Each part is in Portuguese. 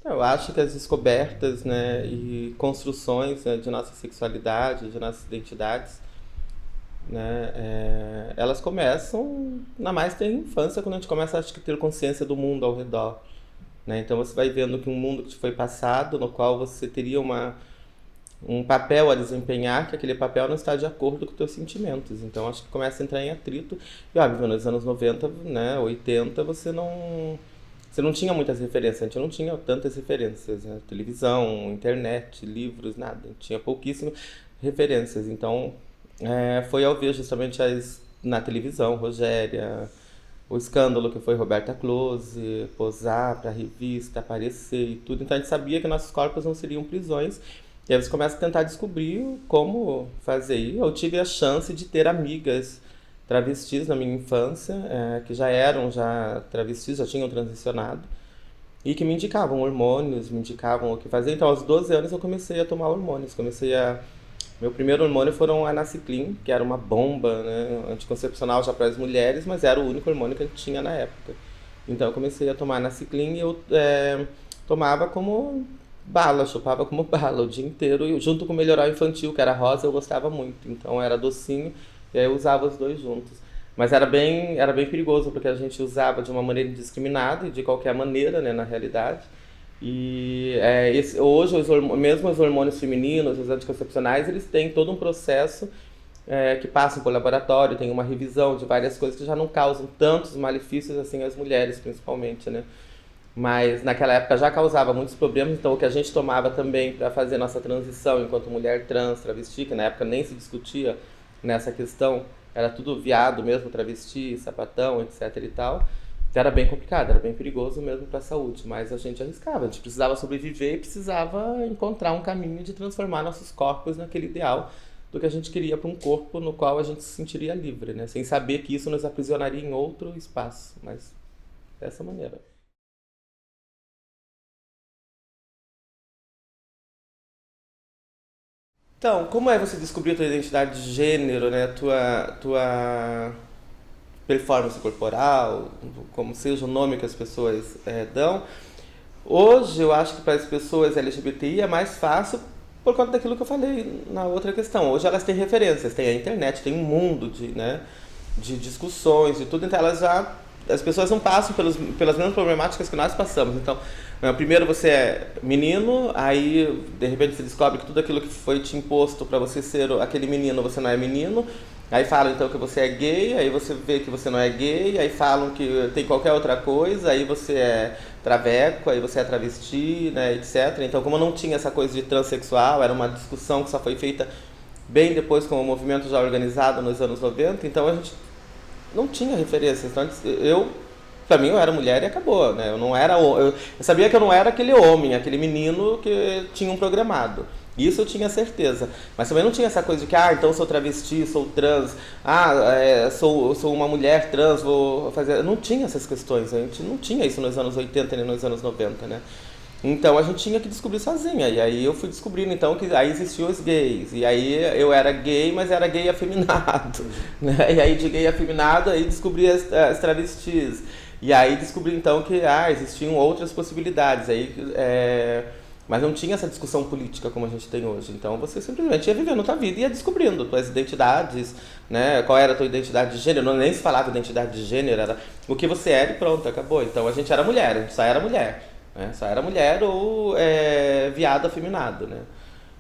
Eu acho que as descobertas, né, e construções, né, de nossa sexualidade, de nossas identidades, né, elas começam na mais ter infância, quando a gente começa, acho que, ter consciência do mundo ao redor, né? Então você vai vendo que um mundo que te foi passado, no qual você teria um papel a desempenhar, que aquele papel não está de acordo com os teus sentimentos. Então acho que começa a entrar em atrito. E óbvio, nos anos 90, né, 80, você não tinha muitas referências, a gente não tinha tantas referências, né? Televisão, internet, livros, nada. Tinha pouquíssimas referências. Então, foi ao ver justamente na televisão, Rogéria, o escândalo que foi Roberta Close, posar para revista, aparecer e tudo. Então a gente sabia que nossos corpos não seriam prisões. E aí você começa a tentar descobrir como fazer. E eu tive a chance de ter amigas travestis na minha infância, que já eram já travestis, já tinham transicionado, e que me indicavam hormônios, me indicavam o que fazer. Então, aos 12 anos, eu comecei a tomar hormônios. Meu primeiro hormônio foram anaciclin, que era uma bomba, né, anticoncepcional já para as mulheres, mas era o único hormônio que a gente tinha na época. Então, eu comecei a tomar anaciclin e eu tomava como bala, chupava como bala o dia inteiro, e junto com o melhoral infantil, que era rosa, eu gostava muito. Então, era docinho, e aí eu usava os dois juntos. Mas era bem perigoso, porque a gente usava de uma maneira indiscriminada e de qualquer maneira, né, na realidade. E hoje, mesmo os hormônios femininos, os anticoncepcionais, eles têm todo um processo que passam por laboratório, tem uma revisão de várias coisas que já não causam tantos malefícios assim às mulheres, principalmente, né? Mas naquela época já causava muitos problemas, então o que a gente tomava também para fazer nossa transição enquanto mulher trans, travesti, que na época nem se discutia nessa questão, era tudo viado mesmo, travesti, sapatão, etc e tal. Então era bem complicado, era bem perigoso mesmo para a saúde, mas a gente arriscava, a gente precisava sobreviver e precisava encontrar um caminho de transformar nossos corpos naquele ideal do que a gente queria para um corpo no qual a gente se sentiria livre, né? Sem saber que isso nos aprisionaria em outro espaço, mas dessa maneira. Então, como é você descobrir a tua identidade de gênero, né? Tua performance corporal, como seja o nome que as pessoas dão. Hoje eu acho que para as pessoas LGBTI é mais fácil por conta daquilo que eu falei na outra questão. Hoje elas têm referências, tem a internet, tem um mundo de discussões e tudo, então as pessoas não passam pelas mesmas problemáticas que nós passamos. Então, primeiro você é menino, aí de repente você descobre que tudo aquilo que foi te imposto para você ser aquele menino, você não é menino. Aí falam então que você é gay, aí você vê que você não é gay, aí falam que tem qualquer outra coisa, aí você é traveco, aí você é travesti, né, etc. Então, como não tinha essa coisa de transexual, era uma discussão que só foi feita bem depois com o movimento já organizado nos anos 90, então a gente não tinha referência. Então, pra mim, eu era mulher e acabou, né? Eu não era, eu sabia que eu não era aquele homem, aquele menino que tinha um programado. Isso eu tinha certeza. Mas também não tinha essa coisa de que, então eu sou travesti, sou trans, sou uma mulher trans, vou fazer. Não tinha essas questões, a gente não tinha isso nos anos 80 nem nos anos 90, né? Então a gente tinha que descobrir sozinha. E aí eu fui descobrindo então que aí existiam os gays. E aí eu era gay, mas era gay afeminado. Né? E aí de gay afeminado aí descobri as travestis. E aí descobri então que existiam outras possibilidades. Mas não tinha essa discussão política como a gente tem hoje. Então você simplesmente ia vivendo a tua vida e ia descobrindo tuas identidades, né? Qual era a tua identidade de gênero. Não nem se falava identidade de gênero, era o que você era e pronto, acabou. Então a gente era mulher, a gente só era mulher. Né? Só era mulher ou viado afeminado, né?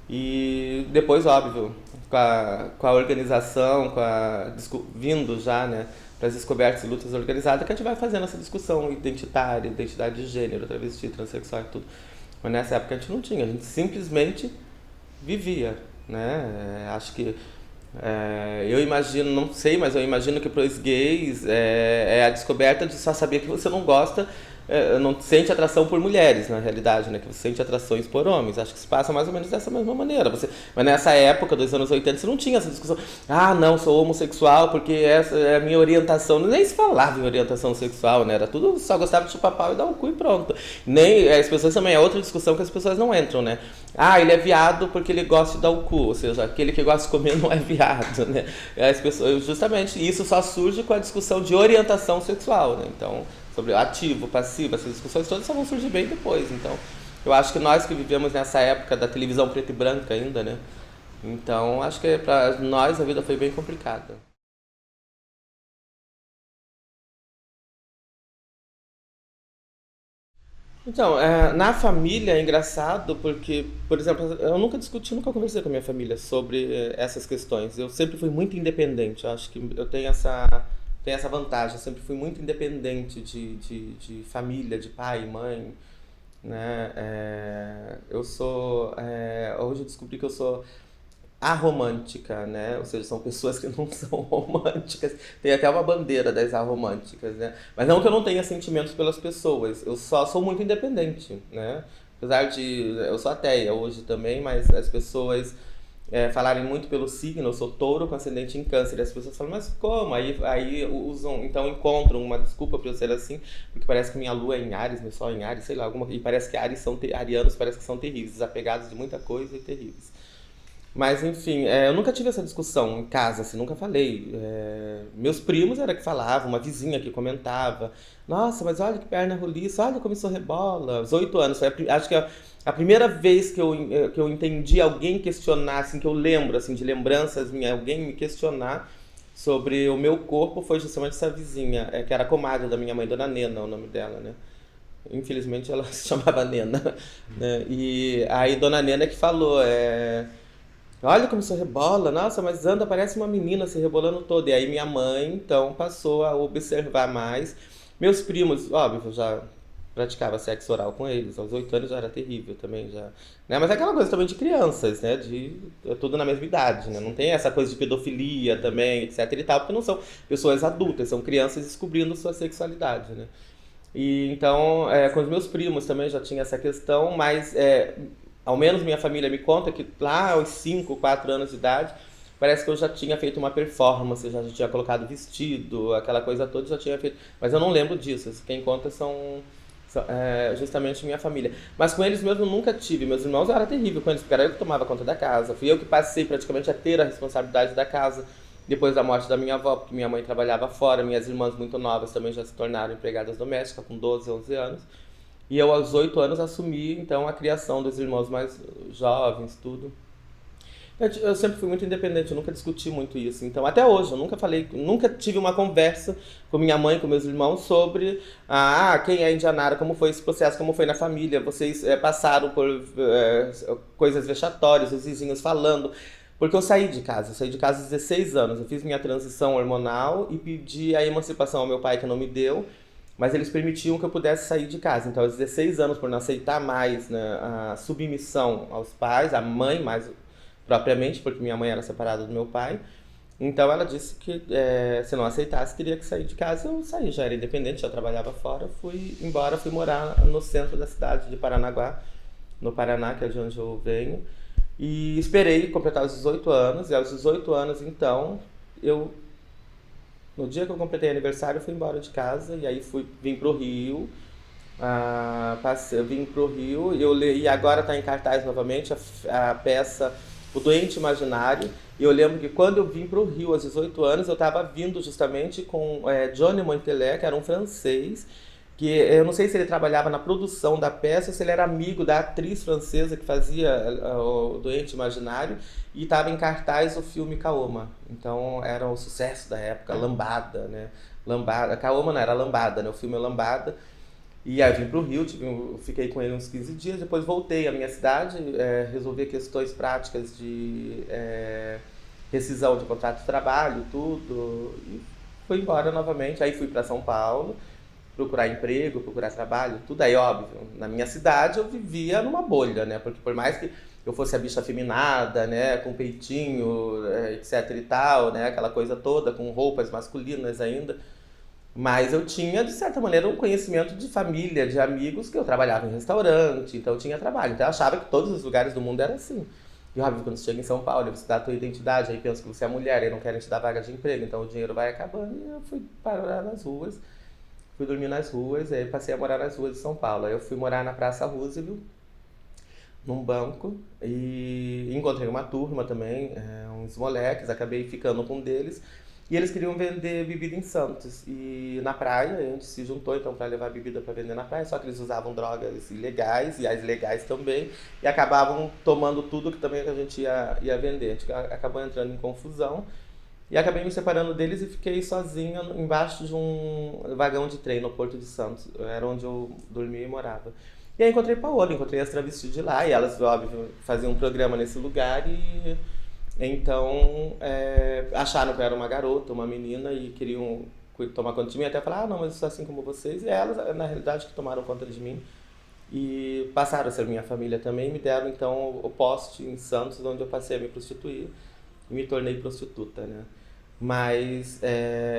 E depois, óbvio, com a organização, vindo já, né, para as descobertas e lutas organizadas, que a gente vai fazendo essa discussão identitária, identidade de gênero, travesti, transexual e tudo. Mas nessa época a gente não tinha, a gente simplesmente vivia, né? Acho que eu imagino, não sei, mas eu imagino que para os gays é a descoberta de só saber que você não gosta, não sente atração por mulheres, na realidade, né? Que você sente atrações por homens. Acho que se passa mais ou menos dessa mesma maneira. Mas nessa época, dos anos 80, você não tinha essa discussão. Não, sou homossexual porque essa é a minha orientação. Nem se falava em orientação sexual, né? Era tudo, só gostava de chupar pau e dar um cu e pronto. Nem, as pessoas também, é outra discussão que as pessoas não entram, né? Ele é viado porque ele gosta de dar o cu. Ou seja, aquele que gosta de comer não é viado, né? As pessoas, justamente, isso só surge com a discussão de orientação sexual, né? Então, sobre ativo, passivo, essas discussões todas só vão surgir bem depois. Então, Eu acho que nós que vivemos nessa época da televisão preta e branca ainda, né? Então, acho que pra nós a vida foi bem complicada. Então, na família é engraçado porque, por exemplo, eu nunca discuti, nunca conversei com a minha família sobre essas questões. Eu sempre fui muito independente. Eu acho que eu tenho essa vantagem. Eu sempre fui muito independente de família, de pai, mãe, né? Hoje eu descobri que eu sou aromântica, né? Ou seja, são pessoas que não são românticas. Tem até uma bandeira das aromânticas, né? Mas não que eu não tenha sentimentos pelas pessoas, eu só sou muito independente, né? Apesar de eu sou ateia hoje também, mas as pessoas falarem muito pelo signo, eu sou touro com ascendente em câncer, e as pessoas falam, mas como? Aí usam, então encontram uma desculpa para eu ser assim, porque parece que minha lua é em Áries, meu sol é em Áries, sei lá, e parece que arianos parece que são terríveis, desapegados de muita coisa e terríveis. Mas enfim, eu nunca tive essa discussão em casa, assim, nunca falei. Meus primos era que falavam, uma vizinha que comentava. Nossa, mas olha que perna roliça, olha como isso rebola. Aos 8 anos, acho que a primeira vez que eu entendi alguém questionar, assim, que eu lembro, assim, de lembranças minhas, alguém me questionar sobre o meu corpo foi justamente essa vizinha, que era a comadre da minha mãe, Dona Nena, o nome dela, né? Infelizmente ela se chamava Nena, né? E aí Dona Nena é que falou, olha como você rebola, nossa, mas anda, parece uma menina se rebolando toda. E aí minha mãe, então, passou a observar mais. Meus primos, óbvio, eu já praticava sexo oral com eles. Aos 8 anos já era terrível também, já. Né? Mas é aquela coisa também de crianças, né? É tudo na mesma idade, né? Não tem essa coisa de pedofilia também, etc e tal, porque não são pessoas adultas, são crianças descobrindo sua sexualidade, né? E então, com os meus primos também já tinha essa questão, mas ao menos minha família me conta que lá aos 5 4 anos de idade, parece que eu já tinha feito uma performance, já tinha colocado vestido, aquela coisa toda, já tinha feito. Mas eu não lembro disso, quem conta são justamente minha família. Mas com eles mesmo eu nunca tive. Meus irmãos eu era terrível com eles, porque era eu que tomava conta da casa. Fui eu que passei praticamente a ter a responsabilidade da casa depois da morte da minha avó, porque minha mãe trabalhava fora, minhas irmãs muito novas também já se tornaram empregadas domésticas com 12 11 anos. E eu aos 8 anos assumi então a criação dos irmãos mais jovens, tudo. Eu sempre fui muito independente, eu nunca discuti muito isso. Então, até hoje, eu nunca falei, nunca tive uma conversa com minha mãe, com meus irmãos sobre quem é indianara, como foi esse processo, como foi na família. Vocês passaram por coisas vexatórias, os vizinhos falando. Porque eu saí de casa aos 16 anos. Eu fiz minha transição hormonal e pedi a emancipação ao meu pai, que não me deu. Mas eles permitiam que eu pudesse sair de casa. Então, aos 16 anos, por não aceitar mais, né, a submissão aos pais, a mãe mais propriamente, porque minha mãe era separada do meu pai. Então ela disse que se não aceitasse, teria que sair de casa. Eu saí, já era independente, já trabalhava fora. Fui embora, fui morar no centro da cidade de Paranaguá, no Paraná, que é de onde eu venho. E esperei completar os 18 anos. E aos 18 anos, então, eu no dia que eu completei aniversário, eu fui embora de casa e aí vim pro Rio. Eu vim pro Rio e agora está em cartaz novamente a peça O Doente Imaginário. E eu lembro que quando eu vim pro Rio aos 18 anos, eu estava vindo justamente com Johnny Montelet, que era um francês, que eu não sei se ele trabalhava na produção da peça ou se ele era amigo da atriz francesa que fazia o Doente Imaginário, e estava em cartaz o filme Kaoma. Então era um sucesso da época, Lambada, né? Lambada, Kaoma não era Lambada, né? O filme é Lambada. E aí eu vim pro Rio, fiquei com ele uns 15 dias, depois voltei à minha cidade, resolver questões práticas de rescisão de contrato de trabalho, tudo, e fui embora novamente. Aí fui para São Paulo, procurar emprego, procurar trabalho, tudo. Aí, óbvio, na minha cidade eu vivia numa bolha, né? Porque por mais que eu fosse a bicha afeminada, né, com peitinho, etc e tal, né, aquela coisa toda, com roupas masculinas ainda, mas eu tinha, de certa maneira, um conhecimento de família, de amigos, que eu trabalhava em restaurante, então eu tinha trabalho. Então eu achava que todos os lugares do mundo eram assim. E óbvio, quando você chega em São Paulo, você dá a tua identidade, aí pensa que você é mulher, e não querem te dar vaga de emprego, então o dinheiro vai acabando, e eu fui parar nas ruas, fui dormir nas ruas, aí passei a morar nas ruas de São Paulo. Aí eu fui morar na Praça Roosevelt, num banco, e encontrei uma turma também, uns moleques, acabei ficando com um deles. E eles queriam vender bebida em Santos. E na praia, a gente se juntou então para levar bebida para vender na praia, só que eles usavam drogas ilegais e as legais também, e acabavam tomando tudo que também a gente ia vender. A gente acabou entrando em confusão. E acabei me separando deles e fiquei sozinha embaixo de um vagão de trem no Porto de Santos. Era onde eu dormia e morava. E aí encontrei Paola, encontrei as travestis de lá, e elas, óbvio, faziam um programa nesse lugar e então acharam que eu era uma garota, uma menina e queriam tomar conta de mim. Até falar, ah, não, mas eu sou assim como vocês. E elas, na realidade, que tomaram conta de mim e passaram a ser minha família também. Me deram então o poste em Santos, onde eu passei a me prostituir e me tornei prostituta, né? Mas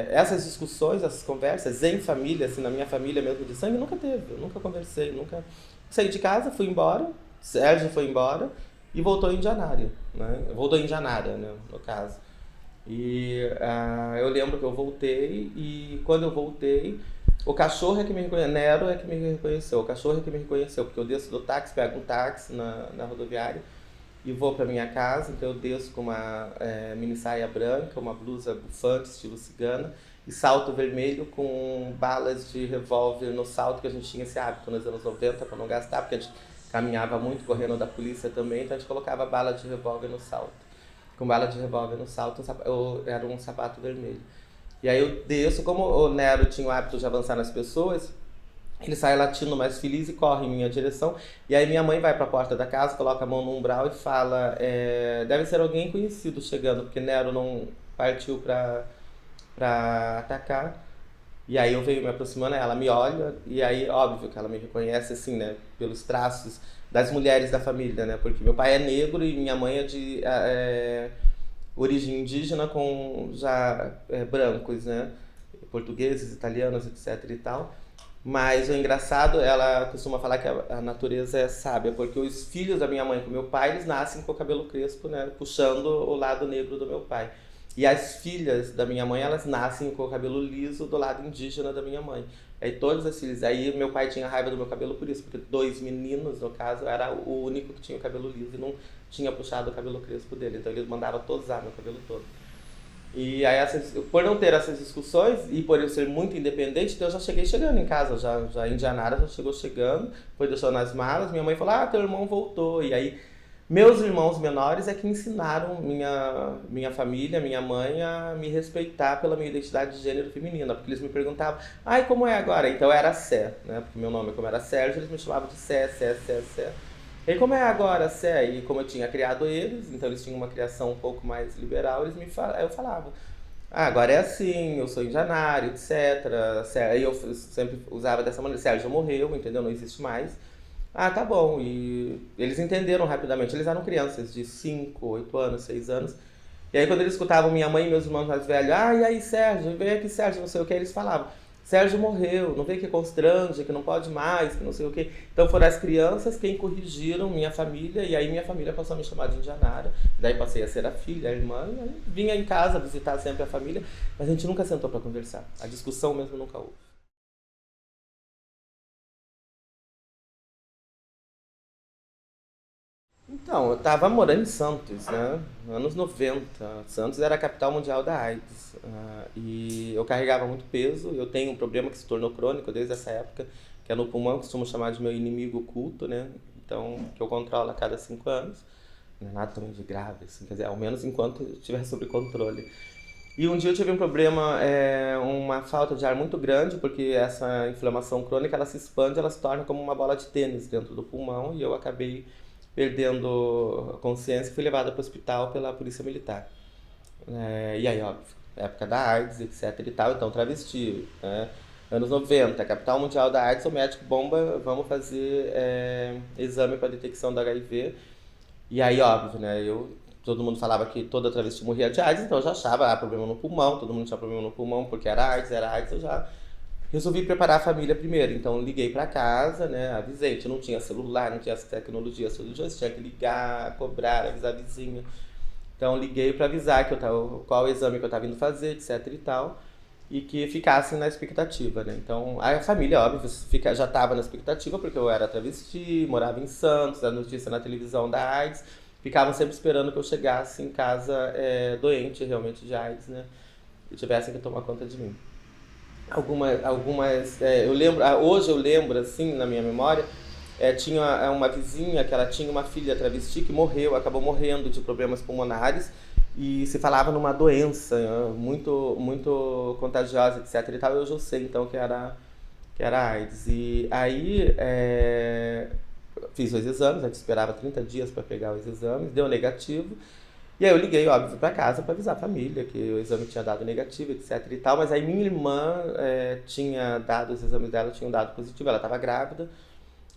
essas discussões, essas conversas em família, assim, na minha família mesmo de sangue, nunca teve. Eu nunca conversei, nunca. Saí de casa, fui embora, Sérgio foi embora e voltou em Janara, né? Voltou em Janara, né, no caso. E eu lembro que eu voltei e quando eu voltei, o cachorro é que me reconheceu, Nero é que me reconheceu, o cachorro é que me reconheceu, porque eu desço do táxi, pego um táxi na rodoviária e vou para minha casa, então eu desço com uma mini saia branca, uma blusa bufante, estilo cigana, e salto vermelho com balas de revólver no salto, que a gente tinha esse hábito nos anos 90 para não gastar, porque a gente caminhava muito correndo da polícia também, então a gente colocava bala de revólver no salto. Com bala de revólver no salto, era um sapato vermelho. E aí eu desço, como o Nero tinha o hábito de avançar nas pessoas, ele sai latindo mais feliz e corre em minha direção. E aí minha mãe vai para a porta da casa, coloca a mão no umbral e fala, deve ser alguém conhecido chegando, porque Nero não partiu para atacar. E aí eu venho me aproximando, ela me olha, e aí óbvio que ela me reconhece assim, né, pelos traços das mulheres da família, né, porque meu pai é negro e minha mãe é de origem indígena com já brancos, né, portugueses, italianos, etc e tal. Mas o engraçado, ela costuma falar que a natureza é sábia, porque os filhos da minha mãe com meu pai, eles nascem com o cabelo crespo, né, puxando o lado negro do meu pai. E as filhas da minha mãe, elas nascem com o cabelo liso do lado indígena da minha mãe. Aí todas as filhas. Aí meu pai tinha raiva do meu cabelo por isso, porque dois meninos, no caso, era o único que tinha o cabelo liso e não tinha puxado o cabelo crespo dele. Então ele mandava tosar meu cabelo todo. E aí, por não ter essas discussões e por eu ser muito independente, então eu já cheguei chegando em casa, já em Janara, já chegou chegando, foi deixando as malas, minha mãe falou, ah, teu irmão voltou. E aí meus irmãos menores é que ensinaram minha família, minha mãe, a me respeitar pela minha identidade de gênero feminina, porque eles me perguntavam, ai, como é agora? Então eu era Sé, né? Porque meu nome, como era Sérgio, eles me chamavam de Sé, Sé, Sé, Sé. E aí, como é agora, Sé? E como eu tinha criado eles, então eles tinham uma criação um pouco mais liberal, eu falava, ah, agora é assim, eu sou indianário, etc. Aí eu sempre usava dessa maneira, Sérgio morreu, entendeu? Não existe mais. Ah, tá bom. E eles entenderam rapidamente. Eles eram crianças de 5, 8 anos, 6 anos. E aí quando eles escutavam minha mãe e meus irmãos mais velhos, ah, e aí Sérgio, vem aqui Sérgio, não sei o que, eles falavam, Sérgio morreu, não vem que constrange, que não pode mais, que não sei o que. Então foram as crianças quem corrigiram minha família, e aí minha família passou a me chamar de Indianara. Daí passei a ser a filha, a irmã, e aí vinha em casa visitar sempre a família, mas a gente nunca sentou para conversar. A discussão mesmo nunca houve. Então, eu estava morando em Santos, né? Anos 90. Santos era a capital mundial da AIDS. E eu carregava muito peso. Eu tenho um problema que se tornou crônico desde essa época, que é no pulmão, que costumo chamar de meu inimigo oculto, né? Então, que eu controlo a cada 5 anos. Não é nada também de grave, assim, quer dizer, ao menos enquanto eu estiver sob controle. E um dia eu tive um problema, uma falta de ar muito grande, porque essa inflamação crônica ela se expande, ela se torna como uma bola de tênis dentro do pulmão, e eu acabei perdendo a consciência e fui levada para o hospital pela polícia militar. E aí, óbvio, época da AIDS, etc e tal, então travesti, né? Anos 90, capital mundial da AIDS, o médico bomba, vamos fazer exame para detecção da HIV. E aí, óbvio, né, todo mundo falava que toda travesti morria de AIDS, então eu já achava, problema no pulmão, todo mundo tinha problema no pulmão porque era AIDS, eu já resolvi preparar a família primeiro, então liguei para casa, né? Avisei, não tinha celular, não tinha essa tecnologia, tudo isso, tinha que ligar, cobrar, avisar a vizinha. Então liguei para avisar que eu tava, qual o exame que eu estava indo fazer, etc e tal, e que ficassem na expectativa, né? Então a família, óbvio, já estava na expectativa porque eu era travesti, morava em Santos, a notícia na televisão da AIDS, ficavam sempre esperando que eu chegasse em casa doente realmente de AIDS, né? e tivessem que tomar conta de mim. Eu lembro, hoje eu lembro, assim, na minha memória, tinha uma vizinha que ela tinha uma filha travesti que morreu, acabou morrendo de problemas pulmonares e se falava numa doença muito, muito contagiosa, etc. E tal. Hoje eu sei, então, que era AIDS. E aí fiz os exames, a gente esperava 30 dias para pegar os exames, deu negativo. E aí eu liguei, óbvio, para casa para avisar a família que o exame tinha dado negativo, etc e tal. Mas aí minha irmã tinha dado, os exames dela tinham dado positivo, ela estava grávida.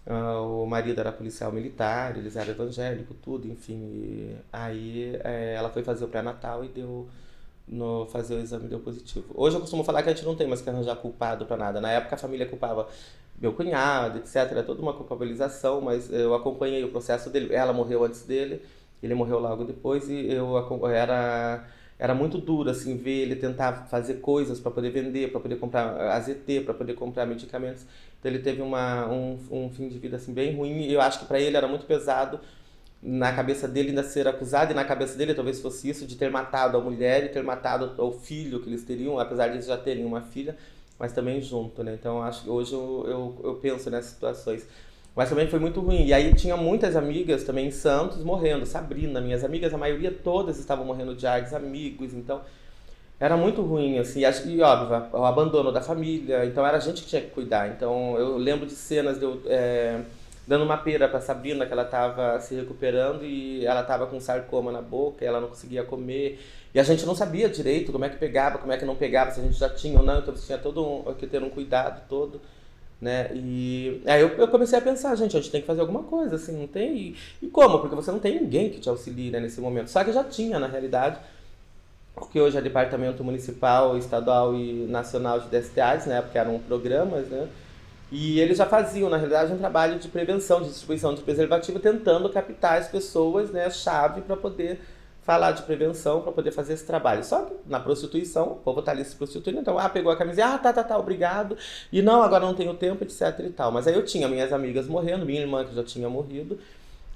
O marido era policial militar, eles eram evangélicos, tudo, enfim. E aí ela foi fazer o pré-natal e fazer o exame deu positivo. Hoje eu costumo falar que a gente não tem mais que arranjar culpado pra nada. Na época a família culpava meu cunhado, etc. Era toda uma culpabilização, mas eu acompanhei o processo dele. Ela morreu antes dele, ele morreu logo depois e era muito duro assim ver ele tentar fazer coisas para poder vender, para poder comprar AZT, para poder comprar medicamentos. Então ele teve um fim de vida assim bem ruim e eu acho que para ele era muito pesado na cabeça dele ainda ser acusado, e na cabeça dele talvez fosse isso, de ter matado a mulher e ter matado o filho que eles teriam, apesar de eles já terem uma filha, mas também junto, né? Então acho que hoje eu penso nessas situações. Mas também foi muito ruim. E aí tinha muitas amigas também em Santos morrendo. Sabrina, minhas amigas, a maioria todas estavam morrendo de AIDS, amigos, então era muito ruim, assim, e óbvio, o abandono da família, então era a gente que tinha que cuidar. Então eu lembro de cenas de eu dando uma pera pra Sabrina, que ela tava se recuperando e ela tava com sarcoma na boca, e ela não conseguia comer. E a gente não sabia direito como é que pegava, como é que não pegava, se a gente já tinha ou não, então você tinha que ter um cuidado todo, né? E aí eu comecei a pensar, gente, a gente tem que fazer alguma coisa, assim, não tem. E como? Porque você não tem ninguém que te auxilie, né, nesse momento. Só que já tinha, na realidade, porque hoje é Departamento Municipal, Estadual e Nacional de DST-AIDS, né, porque eram programas, né, e eles já faziam, na realidade, um trabalho de prevenção, de distribuição de preservativo, tentando captar as pessoas, né, chave para poder falar de prevenção, para poder fazer esse trabalho. Só que na prostituição, o povo tá ali se prostituindo, então, pegou a camisinha, tá, obrigado, e não, agora não tenho tempo, etc e tal. Mas aí eu tinha minhas amigas morrendo, minha irmã que já tinha morrido,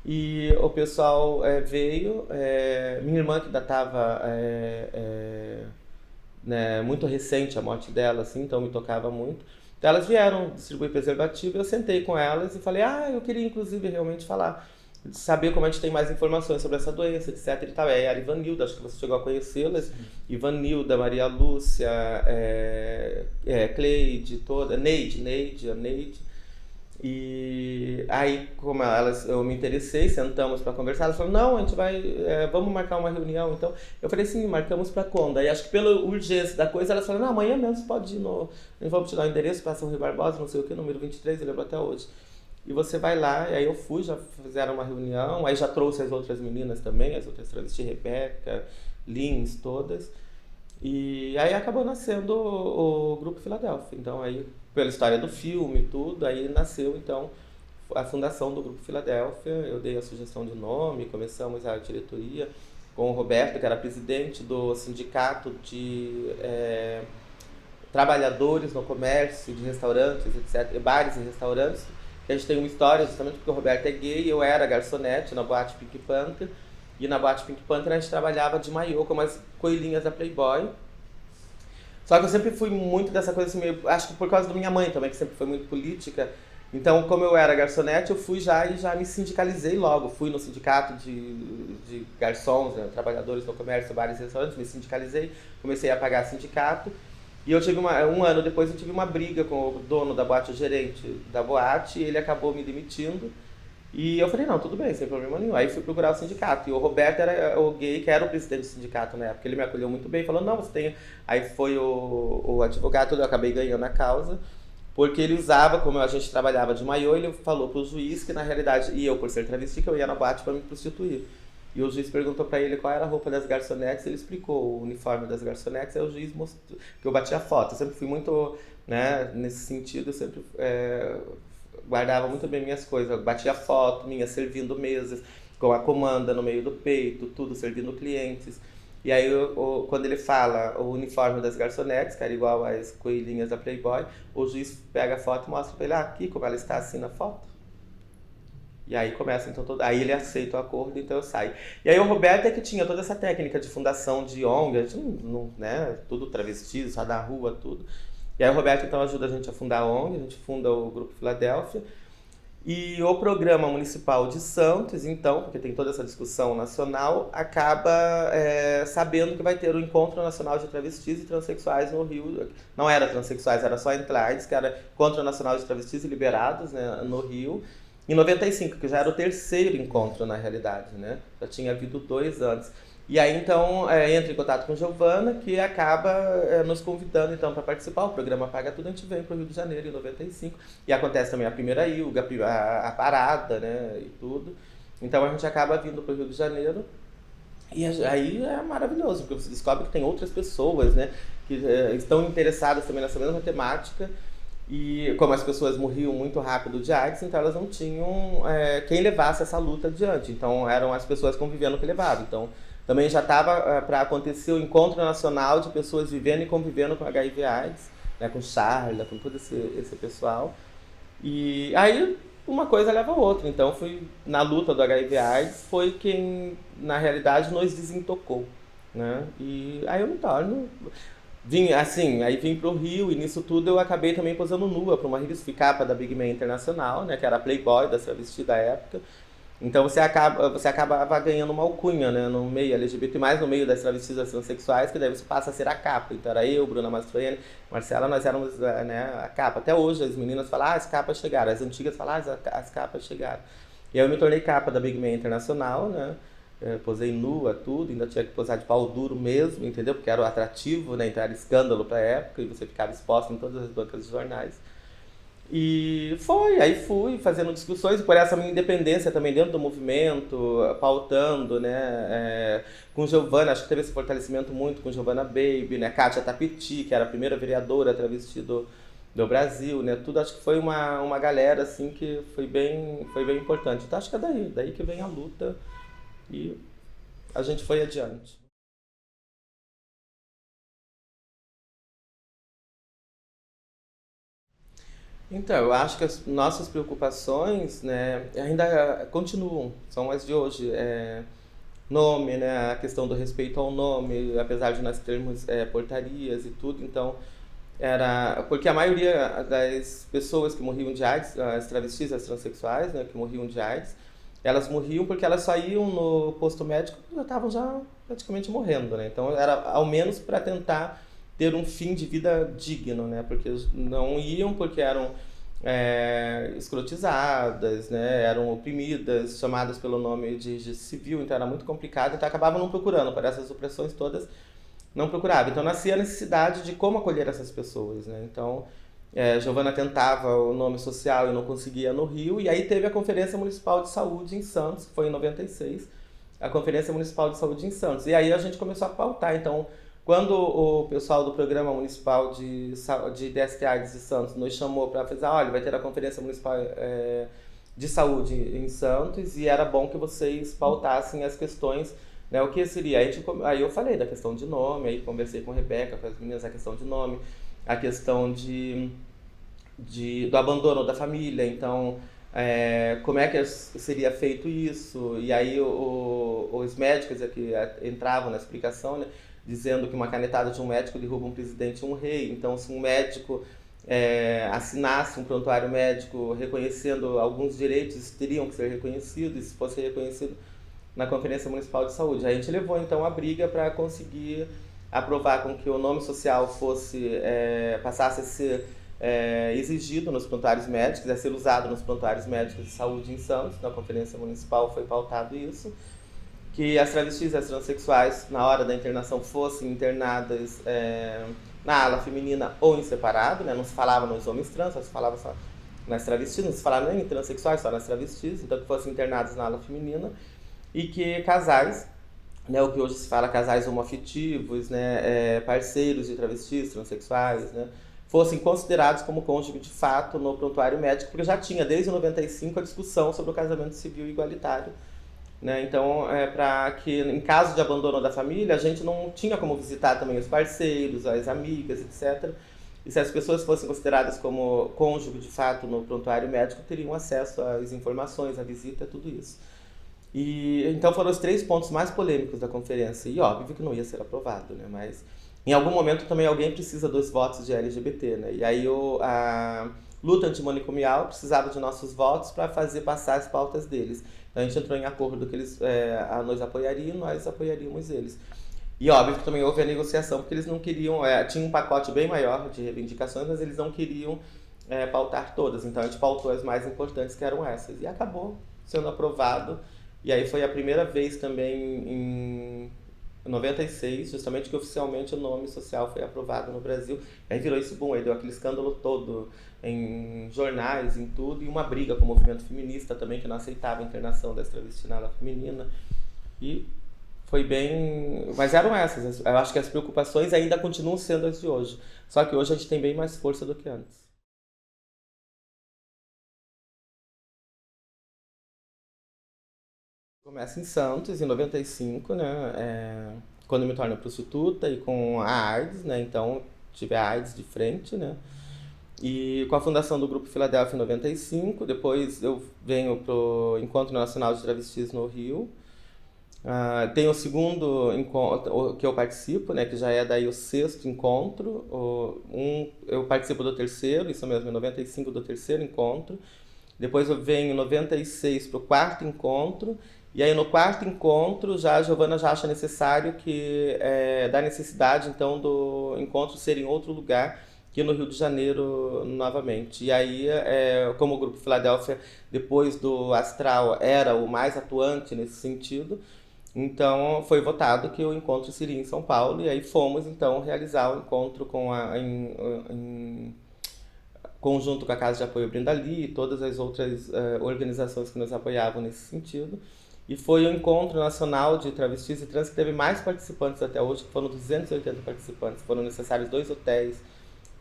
e o pessoal veio, minha irmã que ainda estava né, muito recente a morte dela, assim, então me tocava muito. Então elas vieram distribuir preservativo, eu sentei com elas e falei, eu queria inclusive realmente falar, saber como a gente tem mais informações sobre essa doença, etc e tal. É a Ivanilda, acho que você chegou a conhecê-las, Ivanilda, Maria Lúcia, Cleide, toda, Neide, a Neide. E aí, como eu me interessei, sentamos para conversar, elas falaram, não, a gente vai, vamos marcar uma reunião, então. Eu falei, sim, marcamos para quando? Aí acho que pela urgência da coisa, elas falaram, não, amanhã mesmo você pode ir vamos te dar o endereço, Praça Rui Barbosa, não sei o que, número 23, eu lembro até hoje. E você vai lá, e aí eu fui, já fizeram uma reunião, aí já trouxe as outras meninas também, as outras travestis, Rebeca, Lins, todas. E aí acabou nascendo o Grupo Filadélfia. Então aí, pela história do filme e tudo, aí nasceu então a fundação do Grupo Filadélfia. Eu dei a sugestão de nome, começamos a diretoria com o Roberto, que era presidente do sindicato de trabalhadores no comércio, de restaurantes, etc., bares e restaurantes. Que a gente tem uma história, justamente porque o Roberto é gay, eu era garçonete na boate Pink Panther. E na boate Pink Panther a gente trabalhava de maiô com umas coelhinhas da Playboy. Só que eu sempre fui muito dessa coisa assim, meio, acho que por causa da minha mãe também, que sempre foi muito política. Então, como eu era garçonete, eu fui já me sindicalizei logo. Fui no sindicato de garçons, né, trabalhadores no comércio, bares e restaurantes, me sindicalizei, comecei a pagar sindicato. E eu tive um ano depois eu tive uma briga com o dono da boate, o gerente da boate, e ele acabou me demitindo. E eu falei, não, tudo bem, sem problema nenhum. Aí fui procurar o sindicato. E o Roberto era o gay, que era o presidente do sindicato na época. Ele me acolheu muito bem, falou, não, você tem... Aí foi o advogado, eu acabei ganhando a causa, porque ele usava, como a gente trabalhava de maiô, ele falou pro juiz que na realidade, e eu por ser travesti, que eu ia na boate para me prostituir. E o juiz perguntou para ele qual era a roupa das garçonetes, ele explicou o uniforme das garçonetes, aí o juiz mostrou, que eu batia foto. Eu sempre fui muito, né, nesse sentido, eu sempre guardava muito bem minhas coisas, eu batia foto minha servindo mesas, com a comanda no meio do peito, tudo servindo clientes. E aí, quando ele fala o uniforme das garçonetes, que era igual às coelhinhas da Playboy, o juiz pega a foto e mostra pra ele, aqui como ela está assim na foto. E aí começa, então, aí ele aceita o acordo, então eu saio. E aí o Roberto é que tinha toda essa técnica de fundação de ONG, a gente né, tudo travesti, só da rua, tudo. E aí o Roberto, então, ajuda a gente a fundar a ONG, a gente funda o Grupo Filadélfia. E o Programa Municipal de Santos, então, porque tem toda essa discussão nacional, acaba sabendo que vai ter o Encontro Nacional de Travestis e Transsexuais no Rio. Não era transexuais, era só entrantes, que era Encontro Nacional de Travestis e Liberados, né, no Rio. Em 95, que já era o terceiro encontro, na realidade, né? Já tinha havido 2 antes. E aí, então, entra em contato com Giovana, que acaba nos convidando, então, para participar. O programa Paga Tudo, a gente vem para o Rio de Janeiro, em 95. E acontece também a primeira ILGA, a parada, né, e tudo. Então, a gente acaba vindo para o Rio de Janeiro. E aí é maravilhoso, porque você descobre que tem outras pessoas, né, que estão interessadas também nessa mesma temática. E como as pessoas morriam muito rápido de AIDS, então elas não tinham quem levasse essa luta adiante. Então eram as pessoas convivendo que levavam. Então também já estava para acontecer o encontro nacional de pessoas vivendo e convivendo com HIV/AIDS, né, com Charla, com todo esse pessoal. E aí uma coisa leva a outra. Então fui na luta do HIV/AIDS, foi quem na realidade nos desintocou, né? E aí eu me torno vim assim, aí vim pro Rio e nisso tudo eu acabei também posando nua para uma revista capa da Big Man Internacional, né, que era a Playboy da travesti da época. Então você acabava ganhando uma alcunha, né, no meio LGBT, mais no meio das travestis das transexuais, que daí você passa a ser a capa. Então era eu, Bruna Mastroianni, Marcela, nós éramos, né, a capa. Até hoje as meninas falam, as capas chegaram. As antigas falam, as capas chegaram. E aí eu me tornei capa da Big Man Internacional, né, posei nua, tudo, ainda tinha que posar de pau duro mesmo, entendeu? Porque era o atrativo, né, então era escândalo pra época e você ficava exposto em todas as bancas de jornais. E aí fui fazendo discussões por essa minha independência também dentro do movimento, pautando, né, com Giovana, acho que teve esse fortalecimento muito com Giovana Baby, né, Kátia Tapiti, que era a primeira vereadora travesti do Brasil, né, tudo acho que foi uma galera, assim, que foi bem importante. Então acho que é daí que vem a luta e a gente foi adiante. Então, eu acho que as nossas preocupações, né, ainda continuam, são as de hoje. Nome, né, a questão do respeito ao nome, apesar de nós termos portarias e tudo, então era porque a maioria das pessoas que morriam de AIDS, as travestis, as transexuais, né, que morriam de AIDS, elas morriam porque elas saíam no posto médico e já estavam já praticamente morrendo, né? Então era ao menos para tentar ter um fim de vida digno, né? Porque não iam porque eram escrotizadas, né? Eram oprimidas, chamadas pelo nome de civil, então era muito complicado, então acabavam não procurando, por essas opressões todas, não procurava. Então nascia a necessidade de como acolher essas pessoas, né? Então Giovana tentava o nome social e não conseguia no Rio, e aí teve a Conferência Municipal de Saúde em Santos, que foi em 96, a Conferência Municipal de Saúde em Santos. E aí a gente começou a pautar. Então, quando o pessoal do Programa Municipal de DST-AIDS de Santos nos chamou para fazer, olha, vai ter a Conferência Municipal de Saúde em Santos, e era bom que vocês pautassem as questões, né, o que seria? Aí eu falei da questão de nome, aí conversei com a Rebeca, com as meninas, a questão de nome, a questão do abandono da família, então como é que seria feito isso? E aí os médicos que entravam na explicação, né, dizendo que uma canetada de um médico derruba um presidente e um rei. Então, se um médico assinasse um prontuário médico reconhecendo alguns direitos, teriam que ser reconhecidos, e se fosse reconhecido na Conferência Municipal de Saúde. A gente levou então a briga para conseguir aprovar com que o nome social passasse a ser exigido nos prontuários médicos, a ser usado nos prontuários médicos de saúde em Santos. Na Conferência Municipal foi pautado isso, que as travestis e as transexuais, na hora da internação, fossem internadas na ala feminina ou em separado, né? Não se falava nos homens trans, só se falava só nas travestis, não se falava nem em transexuais, só nas travestis, então que fossem internadas na ala feminina, e que casais, né, o que hoje se fala casais homoafetivos, né, parceiros de travestis, transexuais, né, fossem considerados como cônjuge de fato no prontuário médico, porque já tinha desde 95 a discussão sobre o casamento civil igualitário, né? Então, para que em caso de abandono da família, a gente não tinha como visitar também os parceiros, as amigas, etc. E se as pessoas fossem consideradas como cônjuge de fato no prontuário médico, teriam acesso às informações, à visita, tudo isso. E então foram os 3 pontos mais polêmicos da conferência. E óbvio que não ia ser aprovado, né? Mas em algum momento também alguém precisa dos votos de LGBT, né? E aí a luta antimanicomial precisava de nossos votos para fazer passar as pautas deles. Então a gente entrou em acordo que eles nos apoiariam, nós apoiaríamos eles. E óbvio que também houve a negociação, porque eles não queriam, tinha um pacote bem maior de reivindicações, mas eles não queriam pautar todas. Então a gente pautou as mais importantes, que eram essas. E acabou sendo aprovado. E aí foi a primeira vez também em 96, justamente que oficialmente o nome social foi aprovado no Brasil. Aí virou isso, bom, aí deu aquele escândalo todo em jornais, em tudo, e uma briga com o movimento feminista também, que não aceitava a internação da travesti na ala feminina. E foi bem... Mas eram essas. Eu acho que as preocupações ainda continuam sendo as de hoje. Só que hoje a gente tem bem mais força do que antes. Começa em Santos, em 95, né? Quando eu me torno prostituta e com a AIDS, né? Então tive a AIDS de frente, né? E com a fundação do Grupo Filadélfia em 95, depois eu venho pro Encontro Nacional de Travestis no Rio. Tem o segundo encontro que eu participo, né, que já é daí o sexto encontro. Eu participo do terceiro, isso mesmo, em 95 do terceiro encontro. Depois eu venho em 96 para o quarto encontro. E aí no quarto encontro já a Giovana já acha necessário que da necessidade então do encontro ser em outro lugar, que no Rio de Janeiro novamente. E aí, como o Grupo Filadélfia, depois do Astral, era o mais atuante nesse sentido, então foi votado que o encontro seria em São Paulo, e aí fomos então realizar o encontro em conjunto com a Casa de Apoio Brindali e todas as outras organizações que nos apoiavam nesse sentido. E foi o encontro nacional de travestis e trans que teve mais participantes até hoje, que foram 280 participantes. Foram necessários 2 hotéis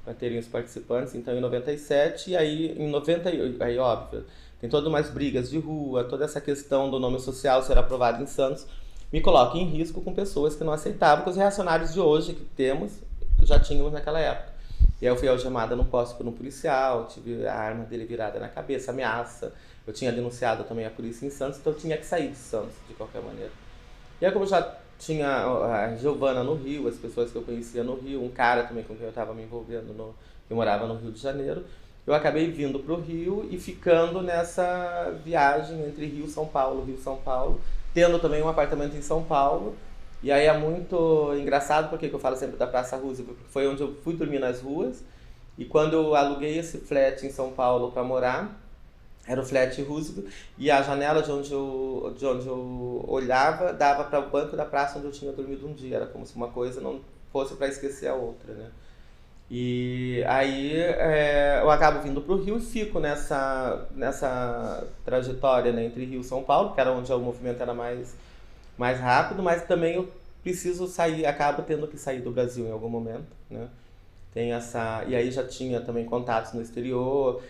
para terem os participantes, então em 97, e aí em 98, aí óbvio, tem todas umas brigas de rua, toda essa questão do nome social ser aprovado em Santos, me coloca em risco com pessoas que não aceitavam, que os reacionários de hoje que temos, já tínhamos naquela época. E aí eu fui algemada no posto por um policial, tive a arma dele virada na cabeça, ameaça. Eu tinha denunciado também a polícia em Santos, então eu tinha que sair de Santos, de qualquer maneira. E aí como já tinha a Giovana no Rio, as pessoas que eu conhecia no Rio, um cara também com quem eu estava me envolvendo, que morava no Rio de Janeiro, eu acabei vindo para o Rio e ficando nessa viagem entre Rio e São Paulo, tendo também um apartamento em São Paulo. E aí é muito engraçado, porque eu falo sempre da Praça Roosevelt, porque foi onde eu fui dormir nas ruas. E quando eu aluguei esse flat em São Paulo para morar, era o flat Roosevelt, e a janela de onde eu olhava dava para o banco da praça onde eu tinha dormido um dia. Era como se uma coisa não fosse para esquecer a outra, né? E aí eu acabo vindo para o Rio e fico nessa trajetória, né, entre Rio e São Paulo, que era onde o movimento era mais rápido, mas também eu preciso sair, acabo tendo que sair do Brasil em algum momento, né? E aí já tinha também contatos no exterior,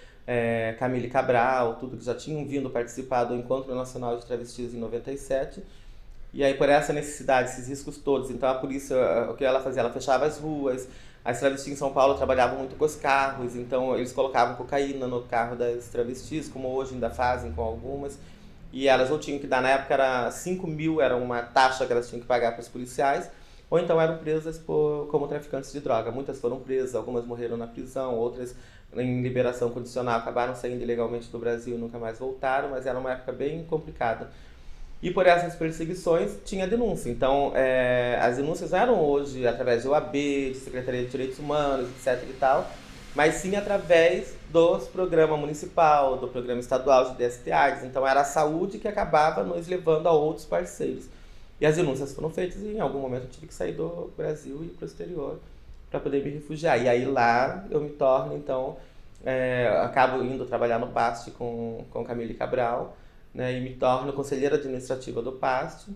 Camille Cabral, tudo que já tinham vindo participar do Encontro Nacional de Travestis em 97. E aí por essa necessidade, esses riscos todos, então a polícia, o que ela fazia? Ela fechava as ruas, as travestis em São Paulo trabalhavam muito com os carros, então eles colocavam cocaína no carro das travestis, como hoje ainda fazem com algumas. E elas ou tinham que dar, na época era 5 mil, era uma taxa que elas tinham que pagar para os policiais, ou então eram presas como traficantes de droga. Muitas foram presas, algumas morreram na prisão, outras em liberação condicional acabaram saindo ilegalmente do Brasil e nunca mais voltaram, mas era uma época bem complicada. E por essas perseguições tinha denúncia. Então as denúncias eram hoje através de OAB, de Secretaria de Direitos Humanos, etc e tal, mas sim através dos programas municipal, do programa estadual de DST-AIDS. Então era a saúde que acabava nos levando a outros parceiros. E as denúncias foram feitas e em algum momento eu tive que sair do Brasil e ir para o exterior para poder me refugiar. E aí lá eu me torno, então, acabo indo trabalhar no PAST com Camille Cabral, né, e me torno conselheira administrativa do PAST,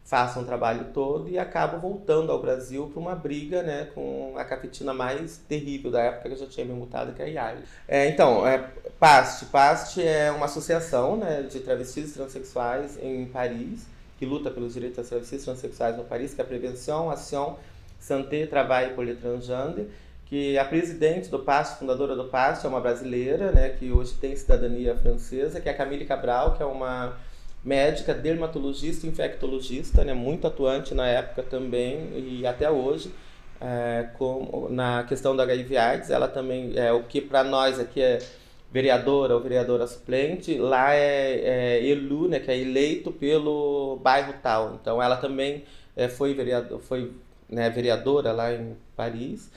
faço um trabalho todo e acabo voltando ao Brasil para uma briga, né, com a cafetina mais terrível da época, que eu já tinha me mutado, que é a IARLE. PAST é uma associação, né, de travestis e transexuais em Paris, que luta pelos direitos das travestis e transexuais no Paris, que é a Prevenção, Ação, Santé, Travail pour les Transgenres, que a presidente do PAST, fundadora do PAST, é uma brasileira, né, que hoje tem cidadania francesa, que é a Camille Cabral, que é uma médica, dermatologista, infectologista, né, muito atuante na época também e até hoje, na questão da HIV/AIDS. Ela também é o que para nós aqui é vereadora ou vereadora suplente, lá é elu, né, que é eleito pelo bairro tal. Então ela também foi né, vereadora lá em Paris.